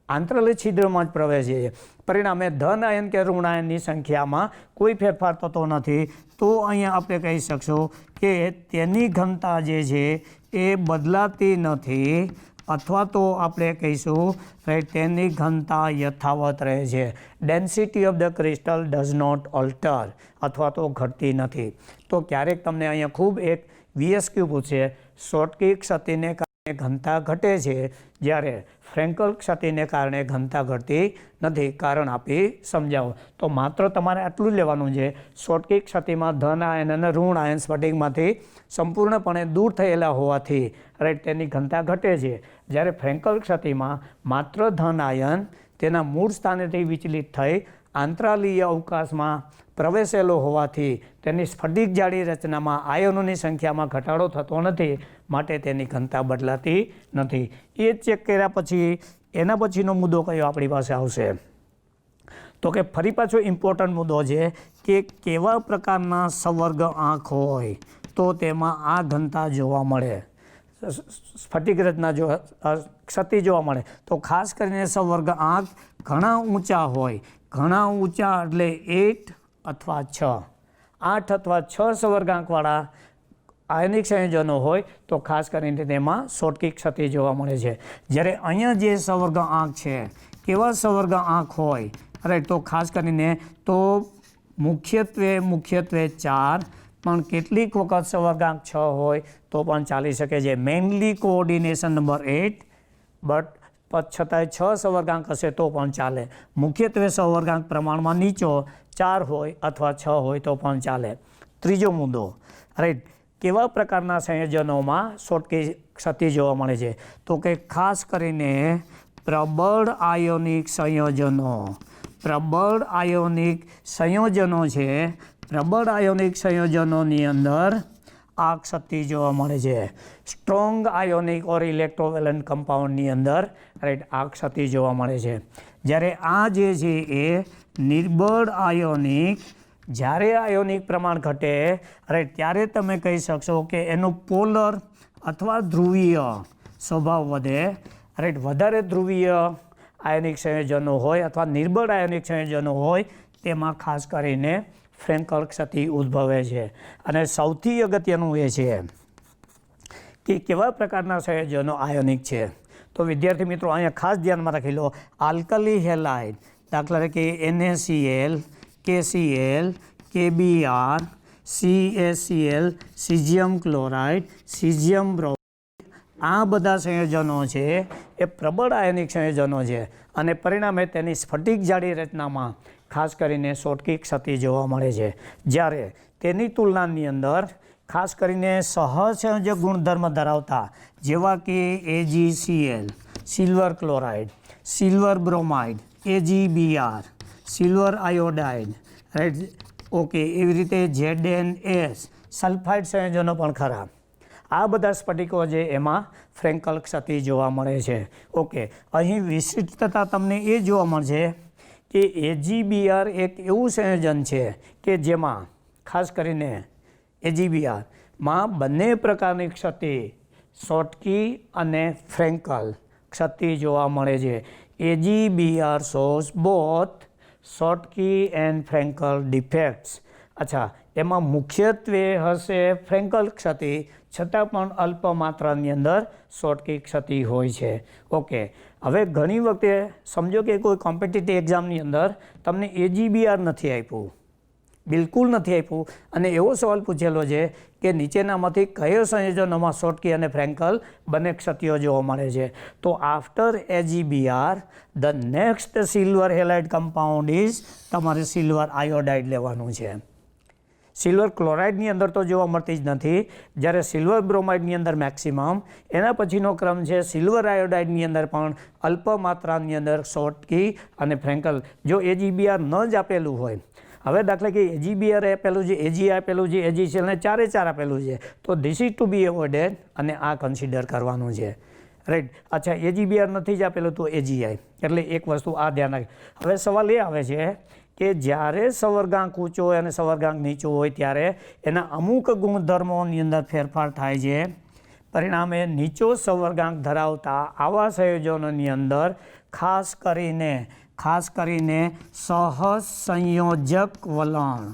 આંતરાલીય છિદ્રમાં જ પ્રવેશે છે. પરિણામે ધન આયન કે ઋણ આયનની સંખ્યામાં કોઈ ફેરફાર થતો નથી. તો અહીંયા આપણે કહી શકશું કે તેની ઘનતા જે છે એ બદલાતી નથી, અથવા તો આપણે કહીશું તેની ઘનતા યથાવત રહે છે. Density of the crystal does not alter, અથવા તો ઘટતી નથી. તો ક્યારેક તમને અહીંયા ખૂબ એક VSQ પૂછે, શોર્ટકી ક્ષતિને કારણે ઘનતા ઘટે છે, જ્યારે ફ્રેન્કલ ક્ષતિને કારણે ઘનતા ઘટતી નથી. કારણ આપી સમજાવો. તો માત્ર તમારે આટલું જ લેવાનું છે, શોર્ટકી ક્ષતિમાં ધન આયન અને ઋણ આયન સ્ફટિકમાંથી સંપૂર્ણપણે દૂર થયેલા હોવાથી રાઈટ તેની ઘનતા ઘટે છે, જ્યારે ફ્રેન્કલ ક્ષતિમાં માત્ર ધન આયન તેના મૂળ સ્થાનેથી વિચલિત થઈ આંતરાલીય અવકાશમાં પ્રવેશેલો હોવાથી તેની સ્ફટિક જાળી રચનામાં આયનોની સંખ્યામાં ઘટાડો થતો નથી, માટે તેની ઘનતા બદલાતી નથી. એ ચેક કર્યા પછી એના પછીનો મુદ્દો કયો આપણી પાસે આવશે, તો કે ફરી પાછો ઇમ્પોર્ટન્ટ મુદ્દો છે કે કેવા પ્રકારના સવર્ગ આંખ હોય તો તેમાં આ ઘનતા જોવા મળે, સ્ફટિક રચના ક્ષતિ જોવા મળે. તો ખાસ કરીને સવર્ગ આંખ ઘણા ઊંચા હોય, ઘણા ઊંચા એટલે 8 અથવા 6, 8 અથવા 6 સવર્ગ આંખવાળા આયનિક સંયોજનો હોય તો ખાસ કરીને તેમાં શોર્ટકી ક્ષતિ જોવા મળે છે. જ્યારે અહીંયા જે સવર્ગ આંખ છે કેવા સવર્ગ આંખ હોય, રાઈટ, તો ખાસ કરીને તો મુખ્યત્વે 4, પણ કેટલીક વખત સવર્ગ આંખ 6 હોય તો પણ ચાલી શકે છે. મેઇનલી કોઓર્ડિનેશન નંબર 8, બટ છતાંય 6 સવર્ગાંક હશે તો પણ ચાલે. મુખ્યત્વે સવર્ગાંક પ્રમાણમાં નીચો 4 હોય અથવા 6 હોય તો પણ ચાલે. ત્રીજો મુદ્દો, રાઈટ, કેવા પ્રકારના સંયોજનોમાં શોર્ટકી ક્ષતિ જોવા મળે છે? તો કે ખાસ કરીને પ્રબળ આયોનિક સંયોજનો. પ્રબળ આયોનિક સંયોજનો છે, પ્રબળ આયોનિક સંયોજનોની અંદર આ ક્ષતિ જોવા મળે છે. સ્ટ્રોંગ આયોનિક ઓર ઇલેક્ટ્રોવેલન્ટ કમ્પાઉન્ડની અંદર, રાઈટ, આ ક્ષતિ જોવા મળે છે. જ્યારે આ જે છે એ નિર્બળ આયોનિક, જ્યારે આયોનિક પ્રમાણ ઘટે, રાઈટ, ત્યારે તમે કહી શકશો કે એનું પોલર અથવા ધ્રુવીય સ્વભાવ વધે, રાઈટ. વધારે ધ્રુવીય આયોનિક સંયોજનો હોય અથવા નિર્બળ આયોનિક સંયોજનો હોય તેમાં ખાસ કરીને ફ્રેન્કલ ક્ષતિ ઉદ્ભવે છે. અને સૌથી અગત્યનું એ છે કે કેવા પ્રકારના સંયોજનો આયોનિક છે. તો વિદ્યાર્થી મિત્રો અહીંયા ખાસ ધ્યાનમાં રાખી લો, આલ્કલી હેલાઇડ, દાખલા તરીકે NaCl, KCl, KBr, CaCl, caesium chloride, caesium bromide, આ બધા સંયોજનો છે એ પ્રબળ આયનિક સંયોજનો છે અને પરિણામે તેની સ્ફટિક જાડી રચનામાં ખાસ કરીને શોર્ટકી ક્ષતિ જોવા મળે છે. જ્યારે તેની તુલનાની અંદર ખાસ કરીને સહસંયોજક ગુણધર્મ ધરાવતા જેવા કે AgCl, silver chloride, silver bromide, AgBr, silver iodide, right, okay, એવી રીતે ZnS, સલ્ફાઇડ સંયોજનો પણ ખરા. આ બધા સ્ફટિકો છે એમાં ફ્રેન્કલ ક્ષતિ જોવા મળે છે. ઓકે, અહીં વિશિષ્ટતા તમને એ જોવા મળશે કે AgBr એક એવું સંયોજન છે કે જેમાં ખાસ કરીને AgBr માં બંને પ્રકારની ક્ષતિ, શોર્ટકી અને ફ્રેન્કલ ક્ષતિ જોવા મળે છે. AgBr shows both Schottky and Frenkel defects. અચ્છા, એમાં મુખ્યત્વે હશે ફ્રેન્કલ ક્ષતિ, છતાં પણ અલ્પ માત્રાની અંદર શોર્ટકી ક્ષતિ હોય છે. ઓકે, હવે ઘણી વખતે સમજો કે કોઈ કોમ્પિટિટિવ એક્ઝામની અંદર તમને AgBr નથી આપ્યું, બિલકુલ નથી આપ્યું, અને એવો સવાલ પૂછેલો છે કે નીચેનામાંથી કયો સંયોજનોમાં શોર્ટકી અને ફ્રેન્કલ બંને ક્ષતિઓ જોવા મળે છે? તો after AgBr the next silver halide compound is, તમારે સિલ્વર આયોડાઇડ લેવાનું છે. સિલ્વર ક્લોરાઇડની અંદર તો જોવા મળતી જ નથી, જ્યારે સિલ્વર બ્રોમાઇડની અંદર મેક્સિમમ, એના પછીનો ક્રમ છે સિલ્વર આયોડાઇડની અંદર પણ અલ્પ માત્રાની અંદર શોર્ટકી અને ફ્રેન્કલ. જો AgBr ન જ આપેલું હોય, હવે દાખલા કે AgBr આપેલું છે, Ag આપેલું છે, AgCl ને 4 આપેલું છે, તો ધીસ ઇઝ ટુ બી એવોઇડેડ અને આ કન્સિડર કરવાનું છે, રાઈટ. અચ્છા, AgBr નથી જ આપેલું તો AgI, એટલે એક વસ્તુ આ ધ્યાન રાખે. હવે સવાલ એ આવે છે કે જ્યારે સવર્ગાંક ઊંચો હોય અને સવર્ગાંક નીચો હોય ત્યારે એના અમુક ગુણધર્મોની અંદર ફેરફાર થાય છે. પરિણામે નીચો સવર્ગાંક ધરાવતા આવા સંયોજનોની અંદર ખાસ કરીને સહસંયોજક વલણ,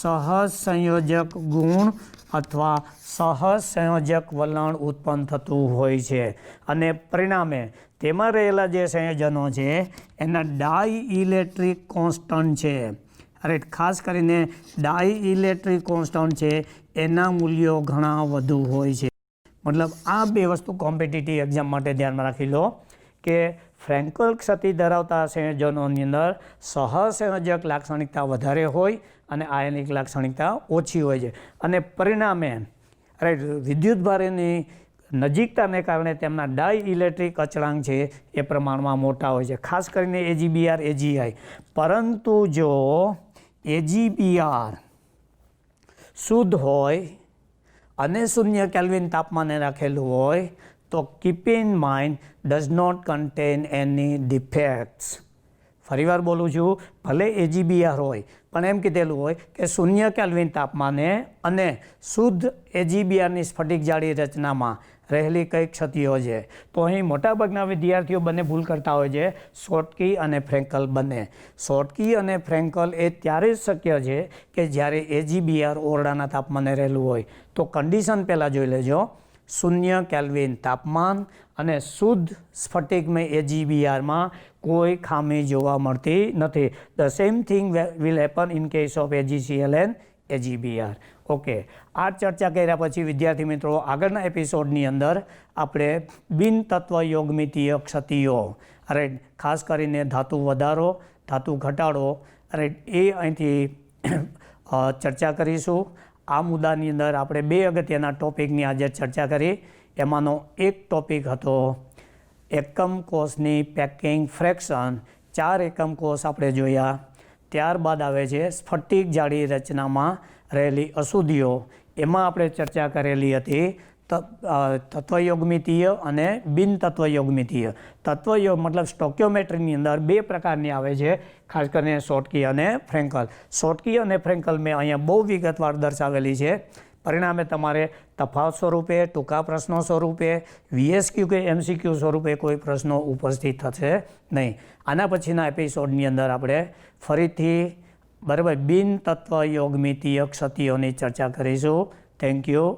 સહસંયોજક ગુણ અથવા સહસંયોજક વલણ ઉત્પન્ન થતું હોય છે. અને પરિણામે તેમાં રહેલા જે સંયોજનો છે એના ડાઇઇલેક્ટ્રિક કોન્સ્ટન્ટ છે, રાઈટ, ખાસ કરીને ડાઇઇલેક્ટ્રિક કોન્સ્ટન્ટ છે એના મૂલ્યો ઘણા વધુ હોય છે. મતલબ આ બે વસ્તુ કોમ્પિટિટિવ એક્ઝામ માટે ધ્યાનમાં રાખી લો કે ફ્રેન્કલ ક્ષતિ ધરાવતા સંયોજનોની અંદર સહસંયોજક લાક્ષણિકતા વધારે હોય અને આયનિક લાક્ષણિકતા ઓછી હોય છે. અને પરિણામે, રાઈટ, વિદ્યુતભારની નજીકતાને કારણે તેમના ડાઇઇલેક્ટ્રિક અચળાંક છે એ પ્રમાણમાં મોટા હોય છે, ખાસ કરીને AgBr, AgI. પરંતુ જો AgBr શુદ્ધ હોય અને 0 કેલ્વિન તાપમાને રાખેલું હોય તો keep in mind does not contain any defects. ફરીવાર બોલું છું, ભલે AgBr હોય પણ એમ કીધેલું હોય કે 0 કેલ્વિન તાપમાને અને શુદ્ધ AgBrની સ્ફટિક જાડી રચનામાં રહેલી કઈ ક્ષતિઓ છે. તો અહીં મોટાભાગના વિદ્યાર્થીઓ બંને ભૂલ કરતા હોય છે, શોર્ટકી અને ફ્રેન્કલ બંને. શોર્ટકી અને ફ્રેન્કલ એ ત્યારે જ શક્ય છે કે જ્યારે AgBr ઓરડાના તાપમાને રહેલું હોય. તો કન્ડિશન પહેલાં જોઈ લેજો, 0 કેલ્વિન તાપમાન અને શુદ્ધ સ્ફટિકમય AgBrમાં કોઈ ખામી જોવા મળતી નથી. The same thing will happen in case of AgCl and AGBR. Okay, આ ચર્ચા કર્યા પછી વિદ્યાર્થી મિત્રો આગળના એપિસોડની અંદર આપણે બિન તત્વ યોગમિતીય ક્ષતિઓ રાઈટ, ખાસ કરીને ધાતુ વધારો, ધાતુ ઘટાડો રાઈટ, એ અહીંથી ચર્ચા કરીશું. આ મુદ્દાની અંદર આપણે 2 અગત્યના ટોપિકની આજે ચર્ચા કરી. એમાંનો એક ટોપિક હતો એકમ કોષની પેકિંગ ફ્રેક્શન. 4 એકમ કોષ આપણે જોયા. ત્યારબાદ આવે છે સ્ફટિક જાળી રચનામાં રહેલી અશુદ્ધિઓ. એમાં આપણે ચર્ચા કરેલી હતી તત્વયોગમિતીય અને બિન તત્વયોગમિતીય. તત્વયોગ મતલબ સ્ટોક્યોમેટ્રીની અંદર 2 પ્રકારની આવે છે, ખાસ કરીને શોર્ટકી અને ફ્રેન્કલ. શોર્ટકી અને ફ્રેન્કલ મેં અહીંયા બહુ વિગતવાર દર્શાવેલી છે. પરિણામે તમારે તફાવત સ્વરૂપે, ટૂંકા પ્રશ્નો સ્વરૂપે, VSQ કે MCQ સ્વરૂપે કોઈ પ્રશ્નો ઉપસ્થિત થશે નહીં. આના પછીના એપિસોડની અંદર આપણે ફરીથી બરાબર બિન તત્વ યોગમિતીય ક્ષતિઓની ચર્ચા કરીશું. Thank you.